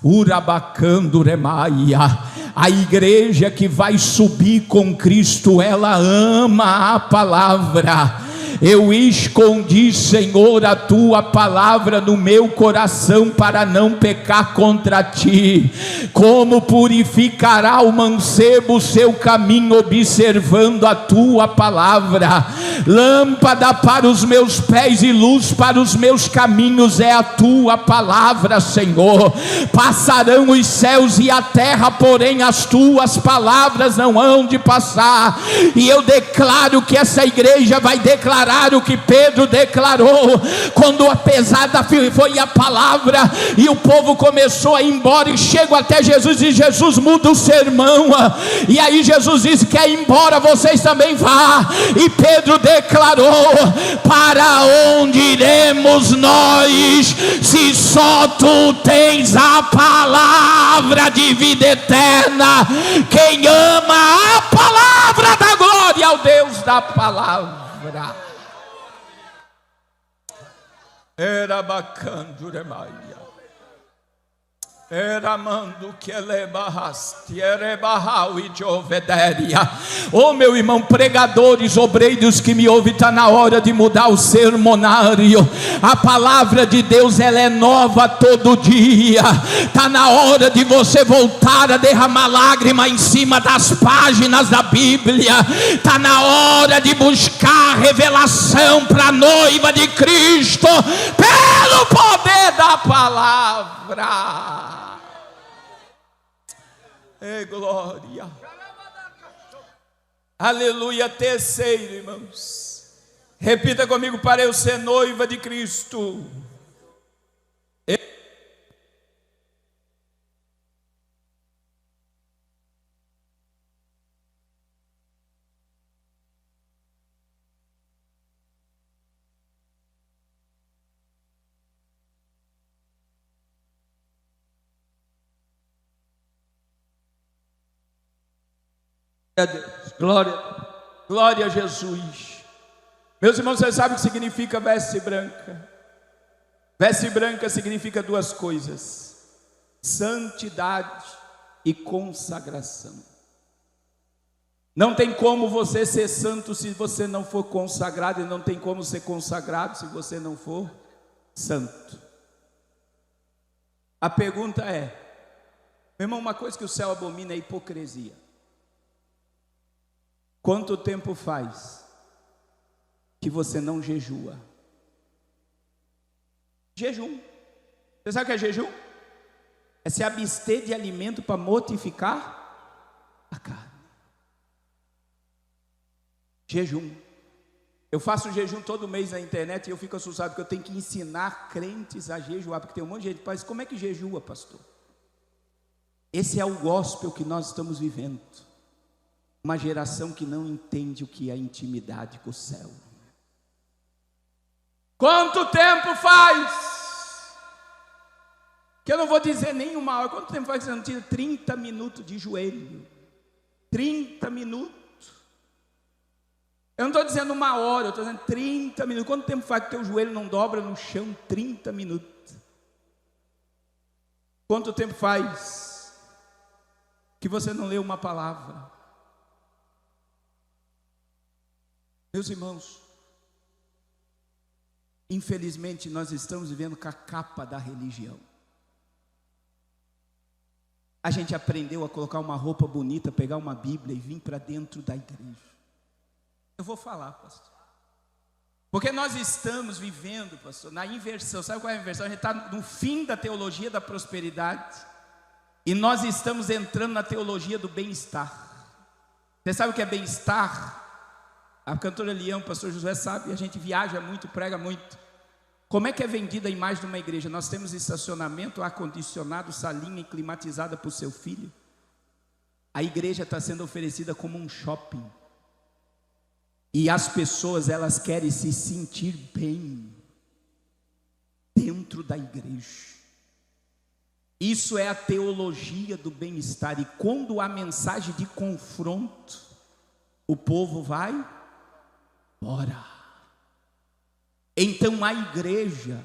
Urabacando remaia. A igreja que vai subir com Cristo, ela ama a palavra. Eu escondi, Senhor, a tua palavra no meu coração para não pecar contra ti. Como purificará o mancebo o seu caminho, observando a tua palavra? Lâmpada para os meus pés e luz para os meus caminhos é a tua palavra, Senhor. Passarão os céus e a terra, porém as tuas palavras não hão de passar. E eu declaro que essa igreja vai declarar o que Pedro declarou, quando a pesada foi a palavra, e o povo começou a ir embora, e chegou até Jesus, e Jesus muda o sermão, e aí Jesus disse: quer ir embora, vocês também vá. E Pedro declarou: para onde iremos nós, se só tu tens a palavra de vida eterna? Quem ama a palavra dá glória ao Deus da palavra. Era bacando remaia. Era mando que elebahaste, erebahau e de ovedéria. Oh, meu irmão, pregadores, obreiros que me ouvem, está na hora de mudar o sermonário. A palavra de Deus, ela é nova todo dia. Está na hora de você voltar a derramar lágrima em cima das páginas da Bíblia. Está na hora de buscar revelação para a noiva de Cristo, pelo poder da palavra. É glória. Aleluia. Terceiro, irmãos, repita comigo: para eu ser noiva de Cristo, glória, glória a Jesus. Meus irmãos, vocês sabem o que significa veste branca? Veste branca significa 2 coisas: santidade e consagração. Não tem como você ser santo se você não for consagrado, e não tem como ser consagrado se você não for santo. A pergunta é, meu irmão, uma coisa que o céu abomina é a hipocrisia. Quanto tempo faz que você não jejua? Jejum. Você sabe o que é jejum? É se abster de alimento para mortificar a carne. Jejum. Eu faço jejum todo mês na internet e eu fico assustado porque eu tenho que ensinar crentes a jejuar, porque tem um monte de gente que faz, como é que jejua, pastor? Esse é o gospel que nós estamos vivendo. Uma geração que não entende o que é intimidade com o céu. Quanto tempo faz? Que eu não vou dizer nem uma hora. Quanto tempo faz que você não tira 30 minutos de joelho? 30 minutos. Eu não estou dizendo uma hora, eu estou dizendo 30 minutos. Quanto tempo faz que teu joelho não dobra no chão? 30 minutos. Quanto tempo faz que você não lê uma palavra? Meus irmãos, infelizmente nós estamos vivendo com a capa da religião. A gente aprendeu a colocar uma roupa bonita, pegar uma Bíblia e vir para dentro da igreja. Eu vou falar, pastor. Porque nós estamos vivendo, pastor, na inversão. Sabe qual é a inversão? A gente está no fim da teologia da prosperidade e nós estamos entrando na teologia do bem-estar. Você sabe o que é bem-estar? A cantora Leão, o pastor Josué sabe, a gente viaja muito, prega muito. Como é que é vendida a imagem de uma igreja? Nós temos estacionamento, ar-condicionado, salinha climatizada para o seu filho. A igreja está sendo oferecida como um shopping. E as pessoas, elas querem se sentir bem dentro da igreja. Isso é a teologia do bem-estar. E quando há mensagem de confronto, o povo vai embora. Então a igreja,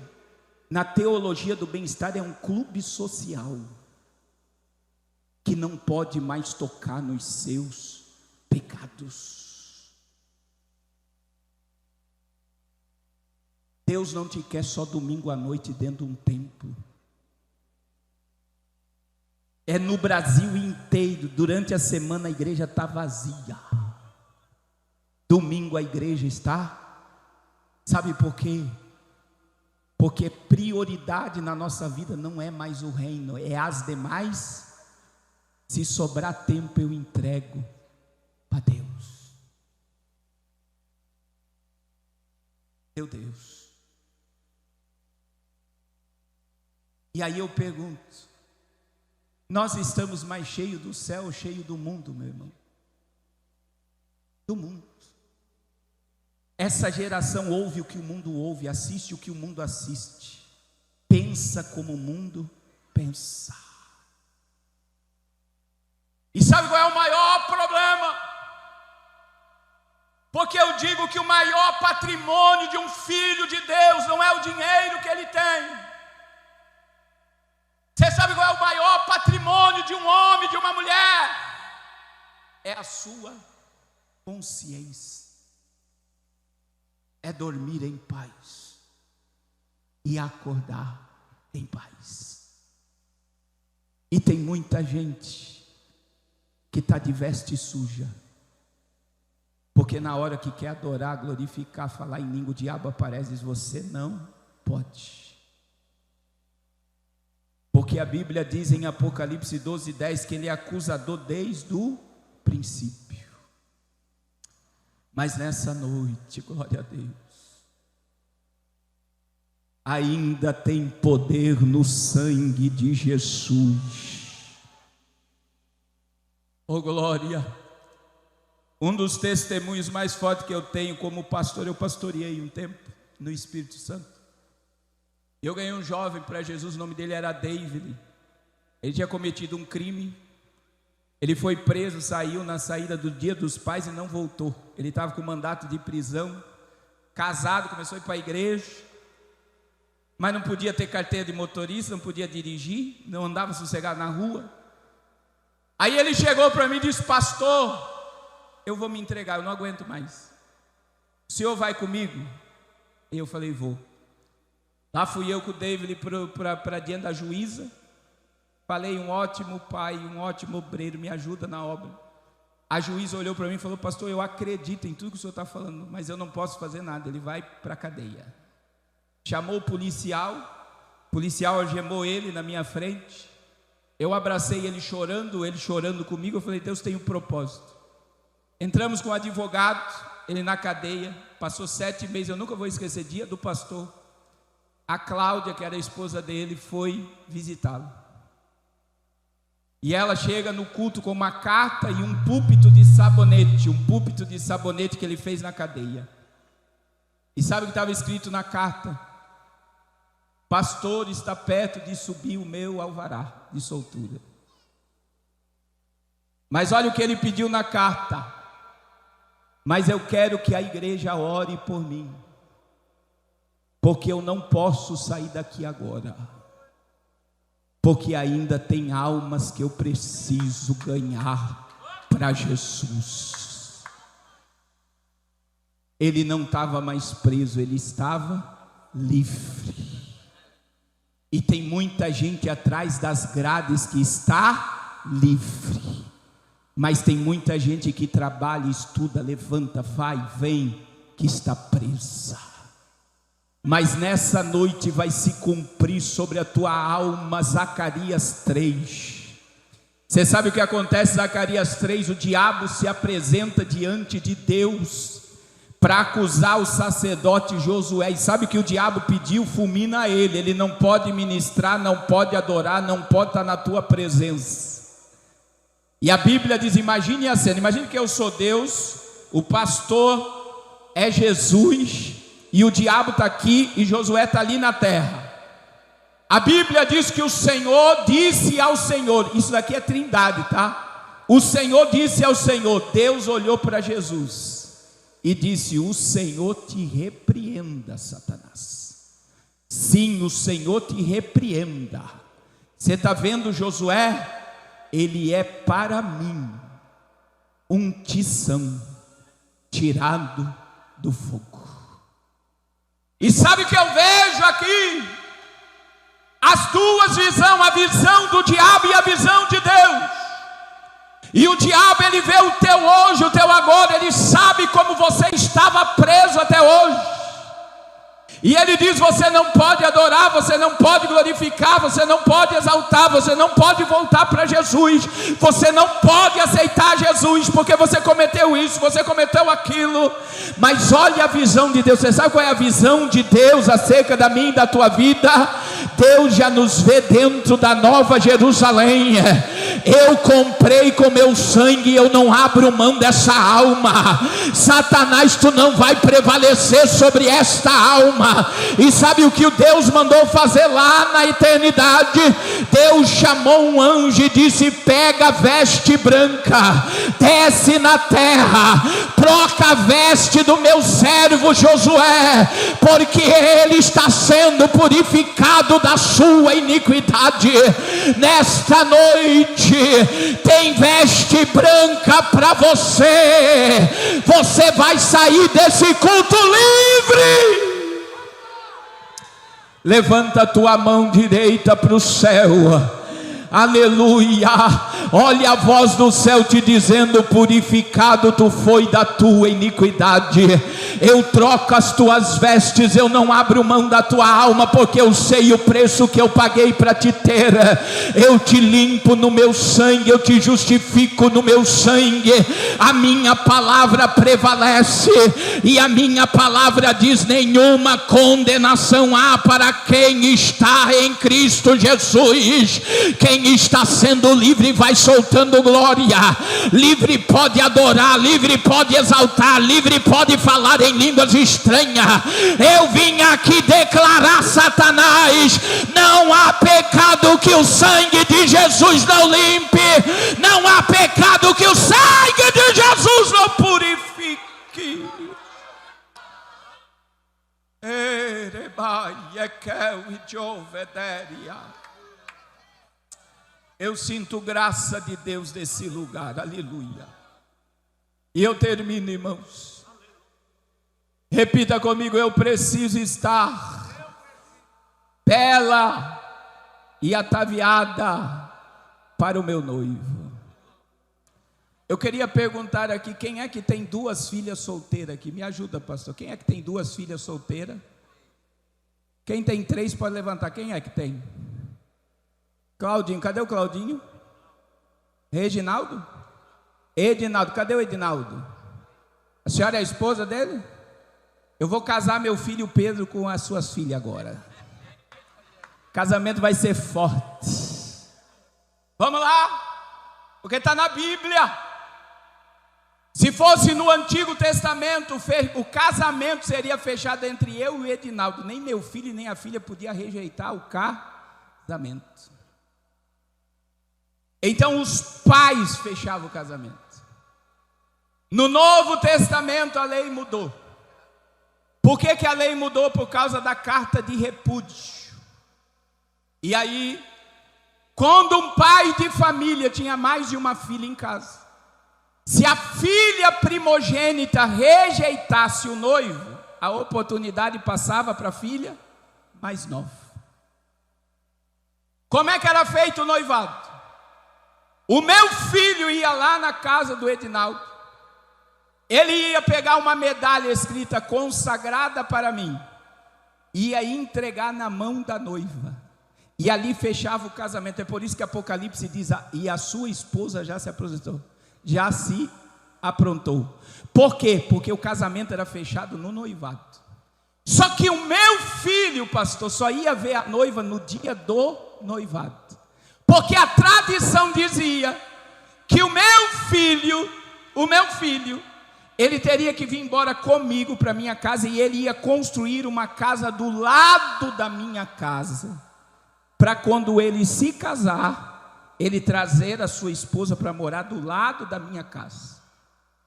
na teologia do bem-estar, é um clube social que não pode mais tocar nos seus pecados. Deus não te quer só domingo à noite dentro de um templo. É no Brasil inteiro, durante a semana a igreja está vazia. Domingo a igreja está. Sabe por quê? Porque prioridade na nossa vida não é mais o reino, é as demais. Se sobrar tempo eu entrego para Deus. Meu Deus. E aí eu pergunto, nós estamos mais cheios do céu ou cheios do mundo, meu irmão? Do mundo. Essa geração ouve o que o mundo ouve, assiste o que o mundo assiste, pensa como o mundo pensa. E sabe qual é o maior problema? Porque eu digo que o maior patrimônio de um filho de Deus não é o dinheiro que ele tem. Você sabe qual é o maior patrimônio de um homem, de uma mulher? É a sua consciência. É dormir em paz e acordar em paz. E tem muita gente que está de veste suja, porque na hora que quer adorar, glorificar, falar em língua, o diabo aparece e diz: você não pode. Porque a Bíblia diz em Apocalipse 12:10 que ele é acusador desde o princípio. Mas nessa noite, glória a Deus, ainda tem poder no sangue de Jesus. Oh glória! Um dos testemunhos mais fortes que eu tenho como pastor, eu pastoreei um tempo no Espírito Santo. Eu ganhei um jovem para Jesus, o nome dele era David. Ele tinha cometido um crime. Ele foi preso, saiu na saída do Dia dos Pais e não voltou. Ele estava com mandato de prisão, casado, começou a ir para a igreja, mas não podia ter carteira de motorista, não podia dirigir, não andava sossegado na rua. Aí ele chegou para mim e disse: pastor, eu vou me entregar, eu não aguento mais. O senhor vai comigo? E eu falei, vou. Lá fui eu com o David para diante da juíza. Falei, um ótimo pai, um ótimo obreiro, me ajuda na obra. A juíza olhou para mim e falou, pastor, eu acredito em tudo que o senhor está falando, mas eu não posso fazer nada, ele vai para a cadeia. Chamou o policial algemou ele na minha frente. Eu abracei ele chorando comigo. Eu falei, Deus tem um propósito. Entramos com o advogado, ele na cadeia. Passou 7 meses, eu nunca vou esquecer, dia do pastor. A Cláudia, que era a esposa dele, foi visitá-lo. E ela chega no culto com uma carta e um púlpito de sabonete que ele fez na cadeia. E sabe o que estava escrito na carta? Pastor, está perto de subir o meu alvará de soltura. Mas olha o que ele pediu na carta. Mas eu quero que a igreja ore por mim, porque eu não posso sair daqui agora, porque ainda tem almas que eu preciso ganhar para Jesus. Ele não estava mais preso, ele estava livre. E tem muita gente atrás das grades que está livre, mas tem muita gente que trabalha, estuda, levanta, vai, vem, que está presa. Mas nessa noite vai se cumprir sobre a tua alma Zacarias 3. Você sabe o que acontece? Zacarias 3, o diabo se apresenta diante de Deus para acusar o sacerdote Josué. E sabe o que o diabo pediu? Fulmina ele. Ele não pode ministrar, não pode adorar, não pode estar na tua presença. E a Bíblia diz, imagine a cena, imagine que eu sou Deus, o pastor é Jesus, e o diabo está aqui e Josué está ali na terra. A Bíblia diz que o Senhor disse ao Senhor, isso daqui é trindade, tá? O Senhor disse ao Senhor, Deus olhou para Jesus e disse, o Senhor te repreenda, Satanás. Sim, o Senhor te repreenda. Você está vendo Josué? Ele é para mim um tição tirado do fogo. E sabe o que eu vejo aqui? As duas visões, a visão do diabo e a visão de Deus. E o diabo, ele vê o teu hoje, o teu agora, ele sabe como você estava preso até hoje. E ele diz, você não pode adorar, você não pode glorificar, você não pode exaltar, você não pode voltar para Jesus, você não pode aceitar Jesus, porque você cometeu isso, você cometeu aquilo. Mas olha a visão de Deus. Você sabe qual é a visão de Deus acerca da minha e da tua vida? Deus já nos vê dentro da Nova Jerusalém. Eu comprei com meu sangue e eu não abro mão dessa alma. Satanás, tu não vai prevalecer sobre esta alma. E sabe o que o Deus mandou fazer lá na eternidade? Deus chamou um anjo e disse, pega a veste branca, desce na terra, troca a veste do meu servo Josué, porque ele está sendo purificado da sua iniquidade. Nesta noite tem veste branca para você. Você vai sair desse culto livre. Levanta a tua mão direita para o céu. Aleluia. Olha a voz do céu te dizendo, purificado tu foi da tua iniquidade. Eu troco as tuas vestes, eu não abro mão da tua alma, porque eu sei o preço que eu paguei para te ter. Eu te limpo no meu sangue, eu te justifico no meu sangue. A minha palavra prevalece, e a minha palavra diz, nenhuma condenação há para quem está em Cristo Jesus. Quem está sendo livre vai soltando glória. Livre pode adorar, livre pode exaltar, livre pode falar em línguas estranhas. Eu vim aqui declarar, Satanás, não há pecado que o sangue de Jesus não limpe, não há pecado que o sangue de Jesus não purifique. Eu sinto graça de Deus nesse lugar, aleluia. E eu termino, irmãos. Repita comigo: eu preciso estar bela e ataviada para o meu noivo. Eu queria perguntar aqui, quem é que tem 2 filhas solteiras aqui? Me ajuda, pastor. Quem é que tem 2 filhas solteiras? Quem tem 3 pode levantar. Quem é que tem? Claudinho, cadê o Claudinho? Reginaldo? Edinaldo, cadê o Edinaldo? A senhora é a esposa dele? Eu vou casar meu filho Pedro com as suas filhas agora. Casamento vai ser forte. Vamos lá, porque está na Bíblia. Se fosse no Antigo Testamento, o casamento seria fechado entre eu e o Edinaldo. Nem meu filho nem a filha podia rejeitar o casamento. Então os pais fechavam o casamento. No Novo Testamento a lei mudou. Por que a lei mudou? Por causa da carta de repúdio. E aí, quando um pai de família tinha mais de uma filha em casa, se a filha primogênita rejeitasse o noivo, a oportunidade passava para a filha mais nova. Como é que era feito o noivado? O meu filho ia lá na casa do Edinaldo, ele ia pegar uma medalha escrita consagrada para mim, ia entregar na mão da noiva, e ali fechava o casamento. É por isso que Apocalipse diz: e a sua esposa já se aposentou, já se aprontou. Por quê? Porque o casamento era fechado no noivado. Só que o meu filho, pastor, só ia ver a noiva no dia do noivado, porque a tradição dizia que o meu filho, ele teria que vir embora comigo para minha casa, e ele ia construir uma casa do lado da minha casa, para quando ele se casar, ele trazer a sua esposa para morar do lado da minha casa.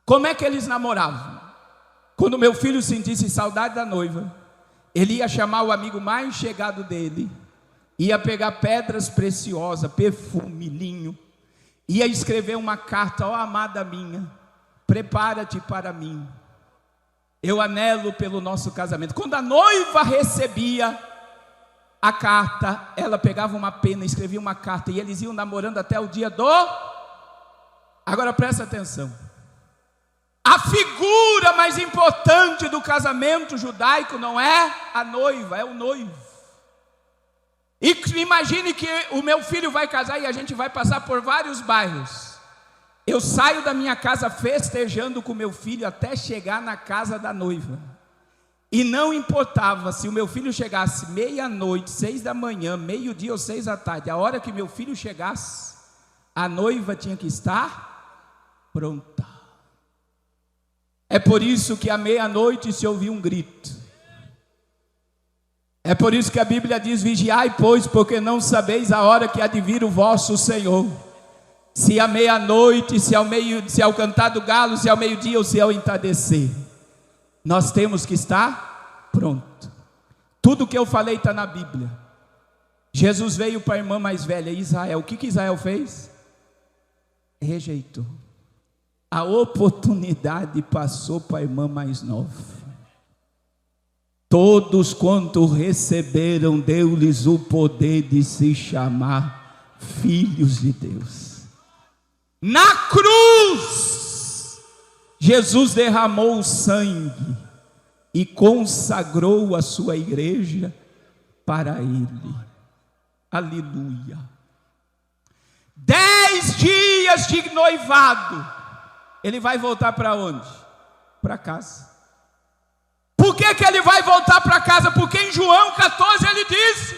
Como é que eles namoravam? Quando meu filho sentisse saudade da noiva, ele ia chamar o amigo mais chegado dele, ia pegar pedras preciosas, perfume, linho, ia escrever uma carta: ó amada minha, prepara-te para mim, eu anelo pelo nosso casamento. Quando a noiva recebia a carta, ela pegava uma pena, escrevia uma carta, e eles iam namorando até o dia do... Agora presta atenção, a figura mais importante do casamento judaico não é a noiva, é o noivo. E imagine que o meu filho vai casar e a gente vai passar por vários bairros. Eu saio da minha casa festejando com meu filho até chegar na casa da noiva. E não importava se o meu filho chegasse meia-noite, 6 da manhã, meio-dia ou 6 da tarde. A hora que meu filho chegasse, a noiva tinha que estar pronta. É por isso que à meia-noite se ouviu um grito. É por isso que a Bíblia diz: vigiai, pois, porque não sabeis a hora que há de vir o vosso Senhor. Se à meia-noite, se ao cantar do galo, se ao meio-dia ou se ao entardecer. Nós temos que estar pronto. Tudo que eu falei está na Bíblia. Jesus veio para a irmã mais velha, Israel. O que Israel fez? Rejeitou. A oportunidade passou para a irmã mais nova. Todos quanto receberam, deu-lhes o poder de se chamar filhos de Deus. Na cruz, Jesus derramou o sangue e consagrou a sua igreja para Ele. Aleluia. 10 dias de noivado, ele vai voltar para onde? Para casa. Por que ele vai voltar para casa? Porque em João 14 ele disse: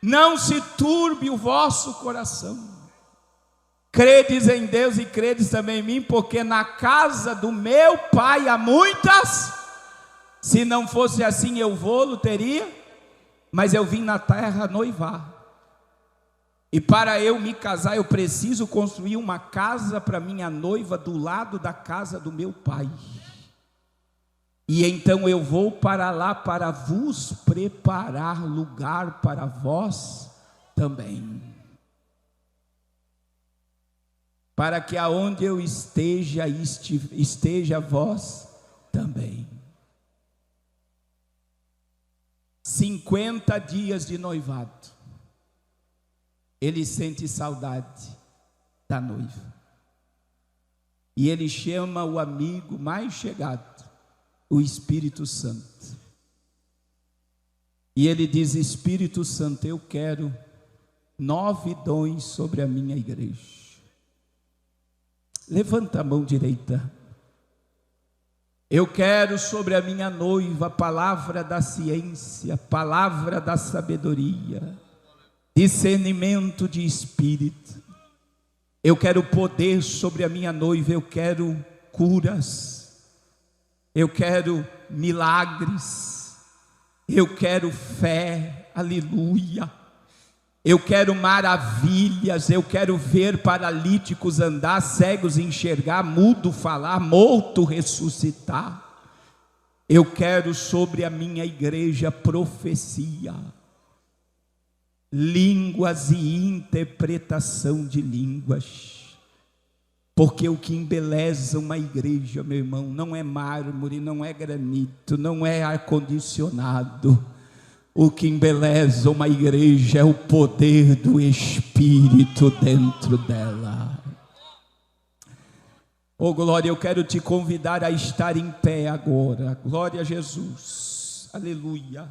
não se turbe o vosso coração, credes em Deus e credes também em mim, porque na casa do meu pai há muitas. Se não fosse assim eu vou-lo teria, mas eu vim na terra noivar, e para eu me casar eu preciso construir uma casa para minha noiva do lado da casa do meu pai. E então eu vou para lá para vos preparar lugar para vós também. para que aonde eu esteja, esteja vós também. 50 dias de noivado. Ele sente saudade da noiva. E ele chama o amigo mais chegado, o Espírito Santo. E ele diz: Espírito Santo, eu quero 9 dons sobre a minha igreja. Levanta a mão direita. Eu quero sobre a minha noiva a palavra da ciência, palavra da sabedoria, discernimento de espírito. Eu quero poder sobre a minha noiva, eu quero curas, eu quero milagres, eu quero fé, aleluia. Eu quero maravilhas, eu quero ver paralíticos andar, cegos enxergar, mudo falar, morto ressuscitar. Eu quero sobre a minha igreja profecia, línguas e interpretação de línguas. Porque o que embeleza uma igreja, meu irmão, não é mármore, não é granito, não é ar-condicionado. O que embeleza uma igreja é o poder do Espírito dentro dela. Oh glória, eu quero te convidar a estar em pé agora. Glória a Jesus, aleluia.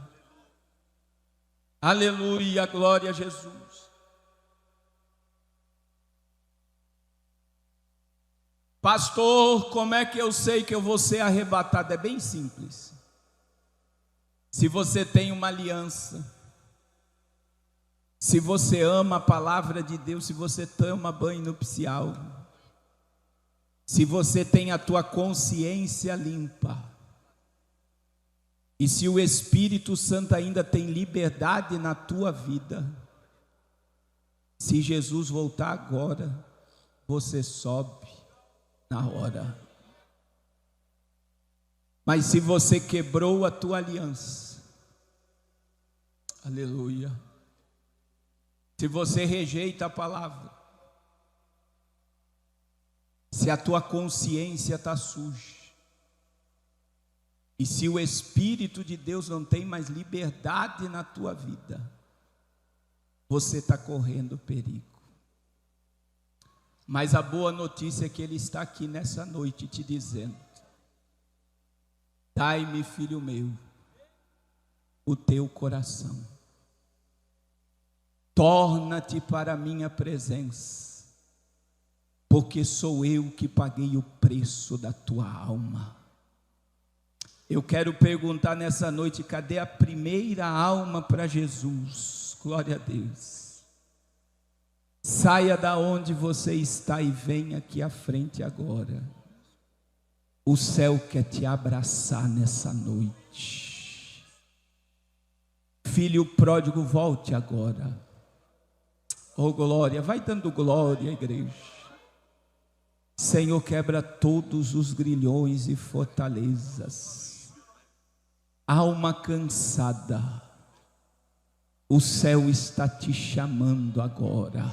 Aleluia, glória a Jesus. Pastor, como é que eu sei que eu vou ser arrebatado? É bem simples. Se você tem uma aliança, se você ama a palavra de Deus, se você toma banho nupcial, se você tem a tua consciência limpa, e se o Espírito Santo ainda tem liberdade na tua vida, se Jesus voltar agora, você sobe na hora. Mas se você quebrou a tua aliança, aleluia, se você rejeita a palavra, se a tua consciência está suja, e se o Espírito de Deus não tem mais liberdade na tua vida, você está correndo perigo. Mas a boa notícia é que Ele está aqui nessa noite te dizendo: dai-me, filho meu, o teu coração. Torna-te para a minha presença, porque sou eu que paguei o preço da tua alma. Eu quero perguntar nessa noite: cadê a primeira alma para Jesus? Glória a Deus. Saia da onde você está e venha aqui à frente agora. O céu quer te abraçar nessa noite. Filho pródigo, volte agora. Oh glória, vai dando glória à igreja. Senhor, quebra todos os grilhões e fortalezas. Alma cansada, o céu está te chamando agora.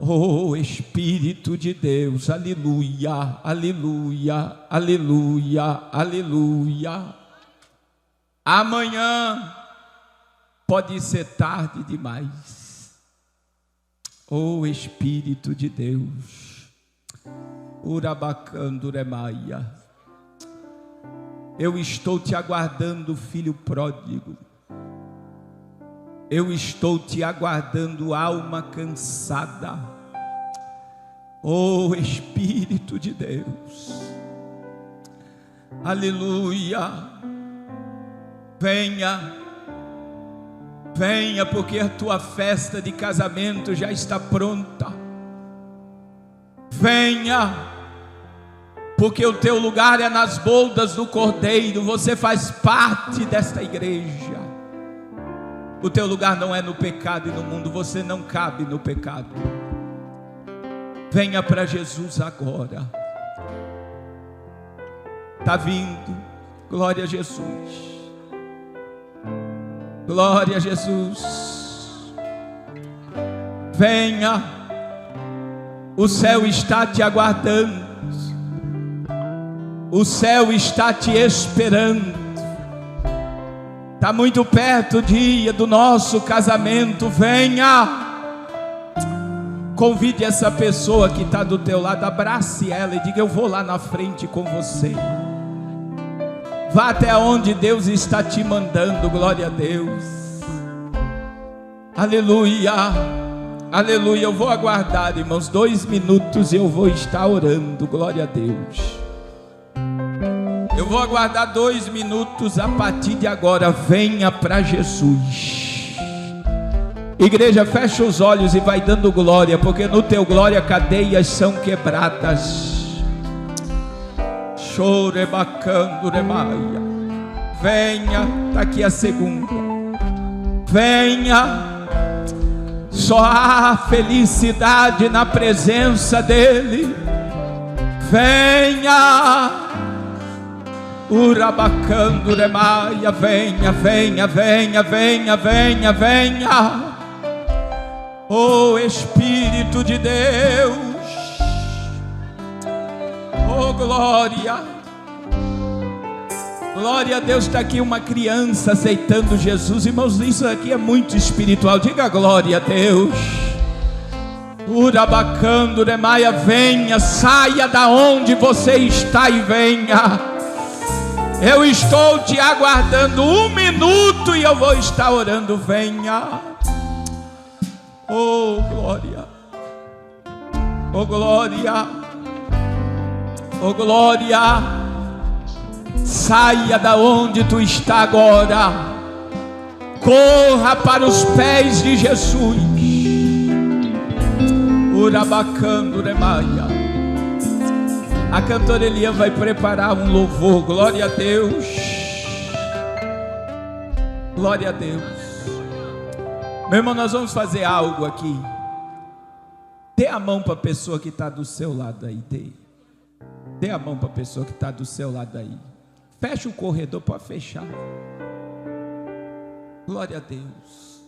Oh Espírito de Deus, aleluia, aleluia, aleluia, aleluia. Amanhã pode ser tarde demais. Oh Espírito de Deus, Urabacanduremaia, eu estou te aguardando, filho pródigo. Eu estou te aguardando, alma cansada. Oh Espírito de Deus, aleluia. Venha, venha, porque a tua festa de casamento já está pronta. Venha, porque o teu lugar é nas bodas do Cordeiro. Você faz parte desta igreja. O teu lugar não é no pecado e no mundo. Você não cabe no pecado. Venha para Jesus agora. Está vindo. Glória a Jesus. Glória a Jesus. Venha. O céu está te aguardando. O céu está te esperando. Está muito perto o dia do nosso casamento. Venha. Convide essa pessoa que está do teu lado, abrace ela e diga: eu vou lá na frente com você. Vá até onde Deus está te mandando. Glória a Deus. Aleluia, aleluia. Eu vou aguardar, irmãos, 2 minutos e eu vou estar orando. Glória a Deus. Eu vou aguardar 2 minutos a partir de agora. Venha para Jesus. Igreja, fecha os olhos e vai dando glória, porque no teu glória cadeias são quebradas. Chorebacando remaia. Venha, está aqui a segunda. Venha. Só há felicidade na presença dEle. Venha. Urabacando remaia. Venha, venha, venha, venha, venha, venha. Oh Espírito de Deus, oh glória, glória a Deus. Está aqui uma criança aceitando Jesus, irmãos, isso aqui é muito espiritual. Diga glória a Deus. Urabacando remaia. Venha, saia da onde você está e venha. Eu estou te aguardando 1 minuto e eu vou estar orando. Venha. Oh glória, oh glória, oh glória. Saia da onde tu está agora. Corra para os pés de Jesus. Urabacando remaia. A cantora Eliane vai preparar um louvor. Glória a Deus. Glória a Deus. Meu irmão, nós vamos fazer algo aqui. Dê a mão para a pessoa que está do seu lado aí. Dê a mão para a pessoa que está do seu lado aí. Fecha o corredor, pode fechar. Glória a Deus.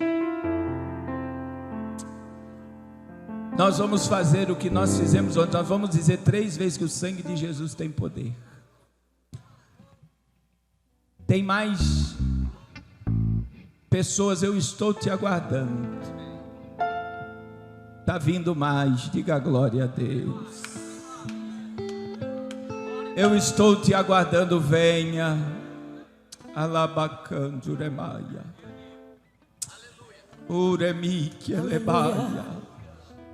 Nós vamos fazer o que nós fizemos ontem. Nós vamos dizer 3 vezes que o sangue de Jesus tem poder. Tem mais pessoas, eu estou te aguardando. Está vindo mais, diga glória a Deus. Eu estou te aguardando, venha. Alabacando remaia. Uremique elebaia.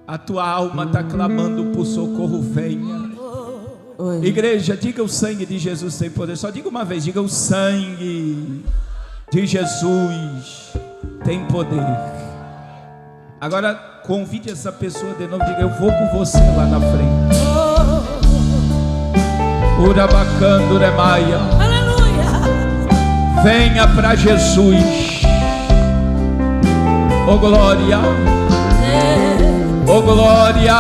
A tua alma está clamando por socorro, venha. Oi. Igreja, diga: o sangue de Jesus tem poder. Só diga uma vez, diga: o sangue de Jesus tem poder. Agora convide essa pessoa de novo, diga: eu vou com você lá na frente. Urabacando remaia. Aleluia. Venha para Jesus. Oh glória, oh glória.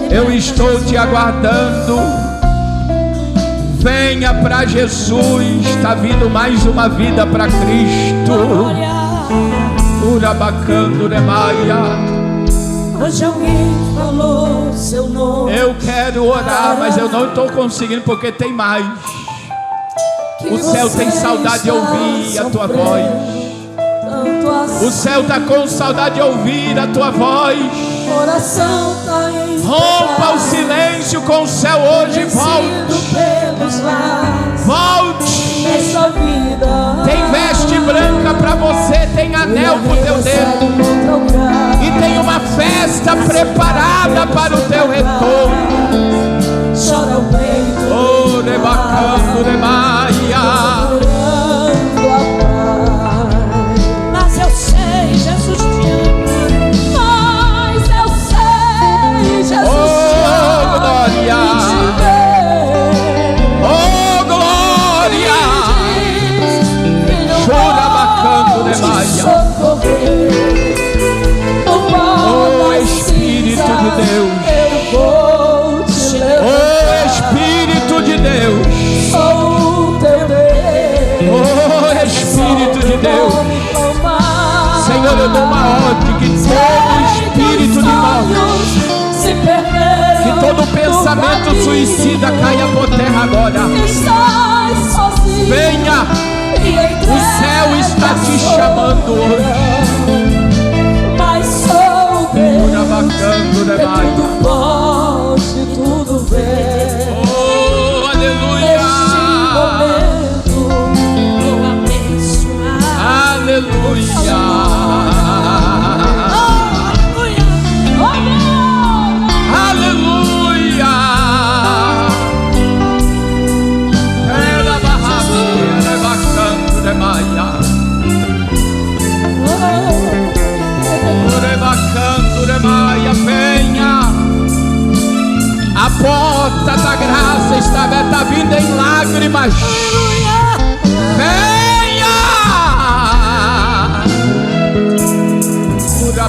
Eu estou te aguardando. Venha para Jesus. Está vindo mais uma vida para Cristo. Urabacando remaia. Hoje alguém falou seu nome. Eu quero orar, mas eu não estou conseguindo, porque tem mais. O céu tem saudade de ouvir a tua voz. O céu está com saudade de ouvir a tua voz. Coração tá em rompa o silêncio com o céu hoje. Volte. Volte. Nessa vida tem veste branca para você, tem anel pro teu dedo, e tem uma festa preparada para o teu retorno. Chora o peito. Oh, rebacando remaia. Mas eu sei, Jesus te ama. Mas eu sei, Jesus te ama. Oh, glória. Oh, glória. Chora bacando remaia. Oh, Espírito de Deus. Oh, Espírito de Deus. Oh, Espírito de Deus. Senhor, eu dou uma ordem que todo espírito de morte pensamento suicida caia por terra agora. Estás sozinho. Venha, o céu está te chamando hoje. Mas sou Deus, Urabacando, que tudo pode, tudo vê. oh, aleluia. Neste momento vou abençoar. Aleluia. Aleluia. Ela barraqueira bacando de maia. Bacando de maia, venha. A porta da graça está aberta, vindo em lágrimas. Venha.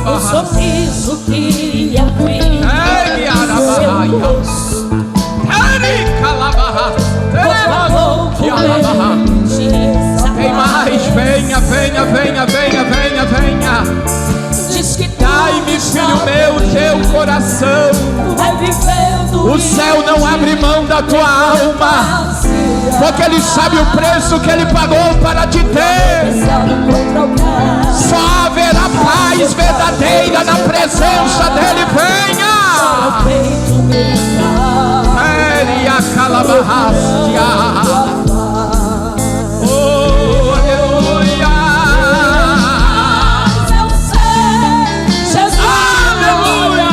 O sorriso que abriu seu rosto, tem mais, venha, venha, venha, venha, venha, venha. diz que Dai-me, filho meu, teu coração. vai vivendo. O céu não abre mão da tua alma, porque ele sabe o preço que ele pagou para te ter. Só haverá paz verdadeira na presença dele. Venha. Maria Calabarrastia. Oh, aleluia. Aleluia.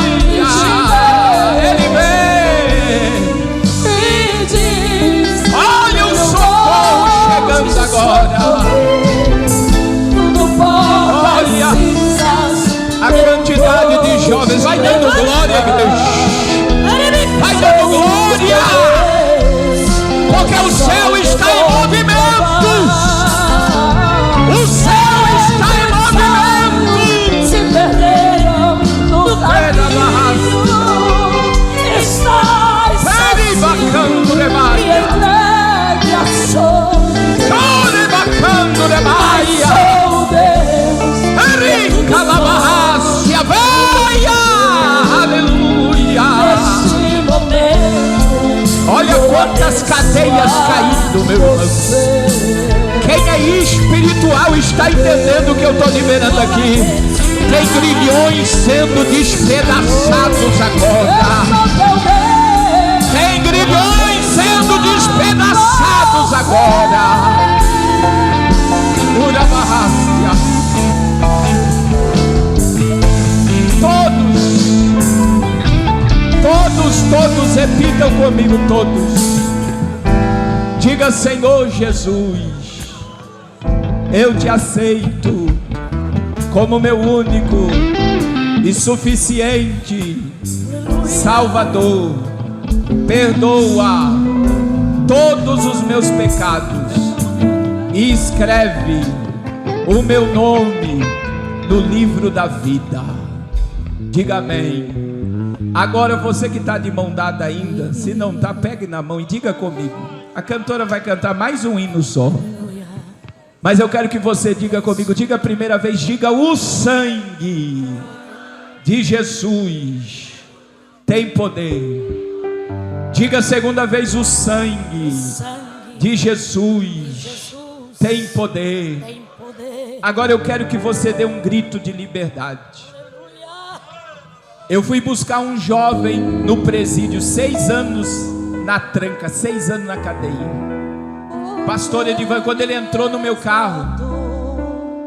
Ele vem. Olha o socorro chegando agora. Olha a quantidade de jovens. Vai dando glória, igreja. Vai dando glória. Porque o céu está em movimento. O céu está em movimento. Se perderam no caminho. Estás bacando de e maia. entregue a solidão. Bacando de maia. Sou Deus. Rica la barracia. Venha. Aleluia. Neste momento, Olha quantas cadeias caindo, meu irmão. Quem é espiritual está entendendo o que eu estou liberando aqui. Tem grilhões sendo despedaçados agora. Tem grilhões sendo despedaçados agora. Pura barracia. Todos repitam comigo, todos. Diga: Senhor Jesus, eu te aceito como meu único e suficiente Salvador. Perdoa todos os meus pecados e escreve o meu nome no livro da vida. Diga amém. Agora você que está de mão dada ainda, se não está, pegue na mão e diga comigo. A cantora vai cantar mais um hino só, mas eu quero que você diga comigo. Diga a primeira vez, diga: o sangue de Jesus tem poder. Diga a segunda vez: o sangue de Jesus tem poder. Agora eu quero que você dê um grito de liberdade. Eu fui buscar um jovem no presídio, 6 anos na tranca, 6 anos na cadeia. Pastor Edivan, quando ele entrou no meu carro,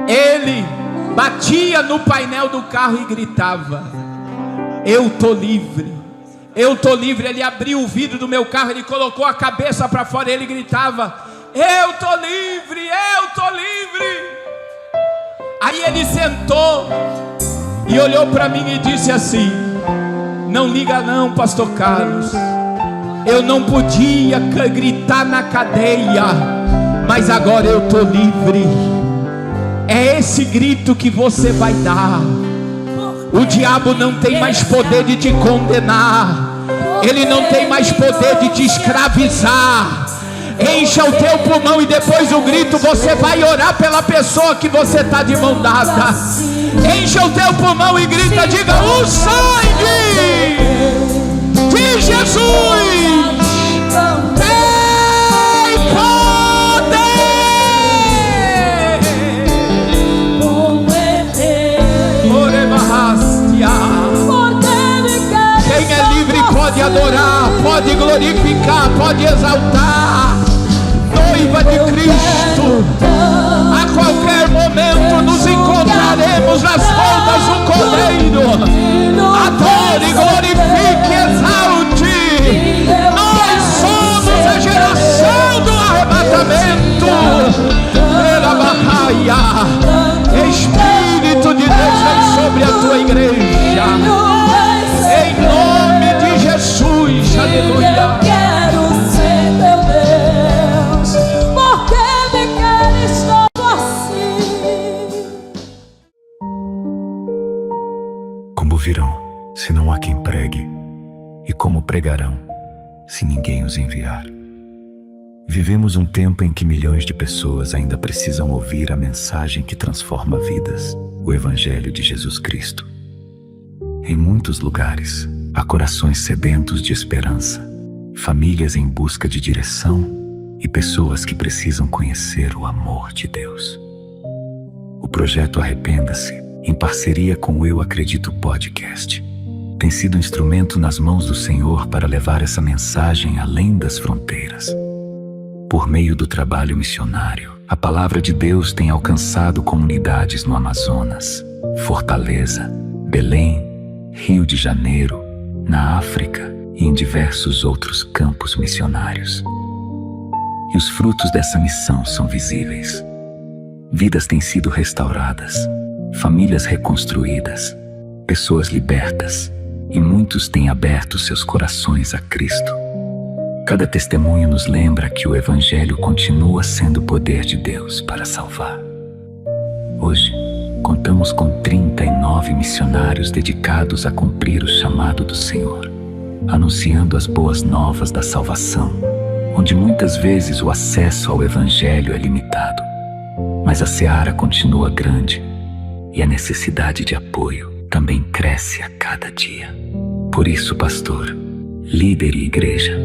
ele batia no painel do carro e gritava: eu tô livre, eu tô livre. Ele abriu o vidro do meu carro, ele colocou a cabeça para fora e ele gritava: eu tô livre, eu tô livre. Aí ele sentou e olhou para mim e disse assim: não liga não, pastor Carlos, eu não podia gritar na cadeia, mas agora eu estou livre. É esse grito que você vai dar. O diabo não tem mais poder de te condenar, ele não tem mais poder de te escravizar. Encha o teu pulmão e depois do grito você vai orar pela pessoa que você está de mão dada. Encha o teu pulmão e grita, diga: o sangue de Jesus. Tem poder. Quem é livre pode adorar, pode glorificar, pode exaltar. Noiva de Cristo, a qualquer momento nos encontraremos nas bodas do Cordeiro. Adore, glorifique, exalte. Nós somos a geração do arrebatamento. Pela Bahaia, Espírito de Deus vem sobre a tua igreja. Em nome de Jesus, aleluia. Eu quero ser teu Deus, porque me queres todo assim. Como virão, se não há quem pregue? E como pregarão, se ninguém os enviar? Vivemos um tempo em que milhões de pessoas ainda precisam ouvir a mensagem que transforma vidas, o Evangelho de Jesus Cristo. Em muitos lugares, há corações sedentos de esperança, famílias em busca de direção e pessoas que precisam conhecer o amor de Deus. O projeto Arrependa-se, em parceria com o Eu Acredito Podcast, tem sido um instrumento nas mãos do Senhor para levar essa mensagem além das fronteiras. Por meio do trabalho missionário, a palavra de Deus tem alcançado comunidades no Amazonas, Fortaleza, Belém, Rio de Janeiro, na África e em diversos outros campos missionários. E os frutos dessa missão são visíveis. Vidas têm sido restauradas, famílias reconstruídas, pessoas libertas, e muitos têm aberto seus corações a Cristo. Cada testemunho nos lembra que o Evangelho continua sendo o poder de Deus para salvar. Hoje, contamos com 39 missionários dedicados a cumprir o chamado do Senhor, anunciando as boas novas da salvação, onde muitas vezes o acesso ao Evangelho é limitado. Mas a seara continua grande e a necessidade de apoio também cresce a cada dia. Por isso, pastor, líder e igreja,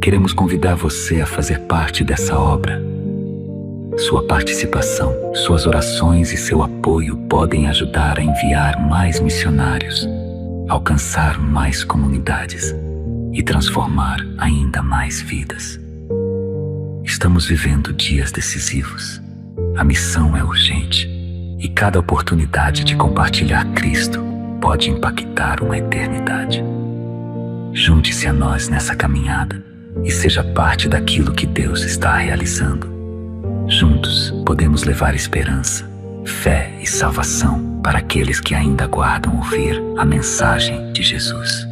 queremos convidar você a fazer parte dessa obra. Sua participação, suas orações e seu apoio podem ajudar a enviar mais missionários, alcançar mais comunidades e transformar ainda mais vidas. Estamos vivendo dias decisivos. A missão é urgente e cada oportunidade de compartilhar Cristo pode impactar uma eternidade. Junte-se a nós nessa caminhada e seja parte daquilo que Deus está realizando. Juntos podemos levar esperança, fé e salvação para aqueles que ainda aguardam ouvir a mensagem de Jesus.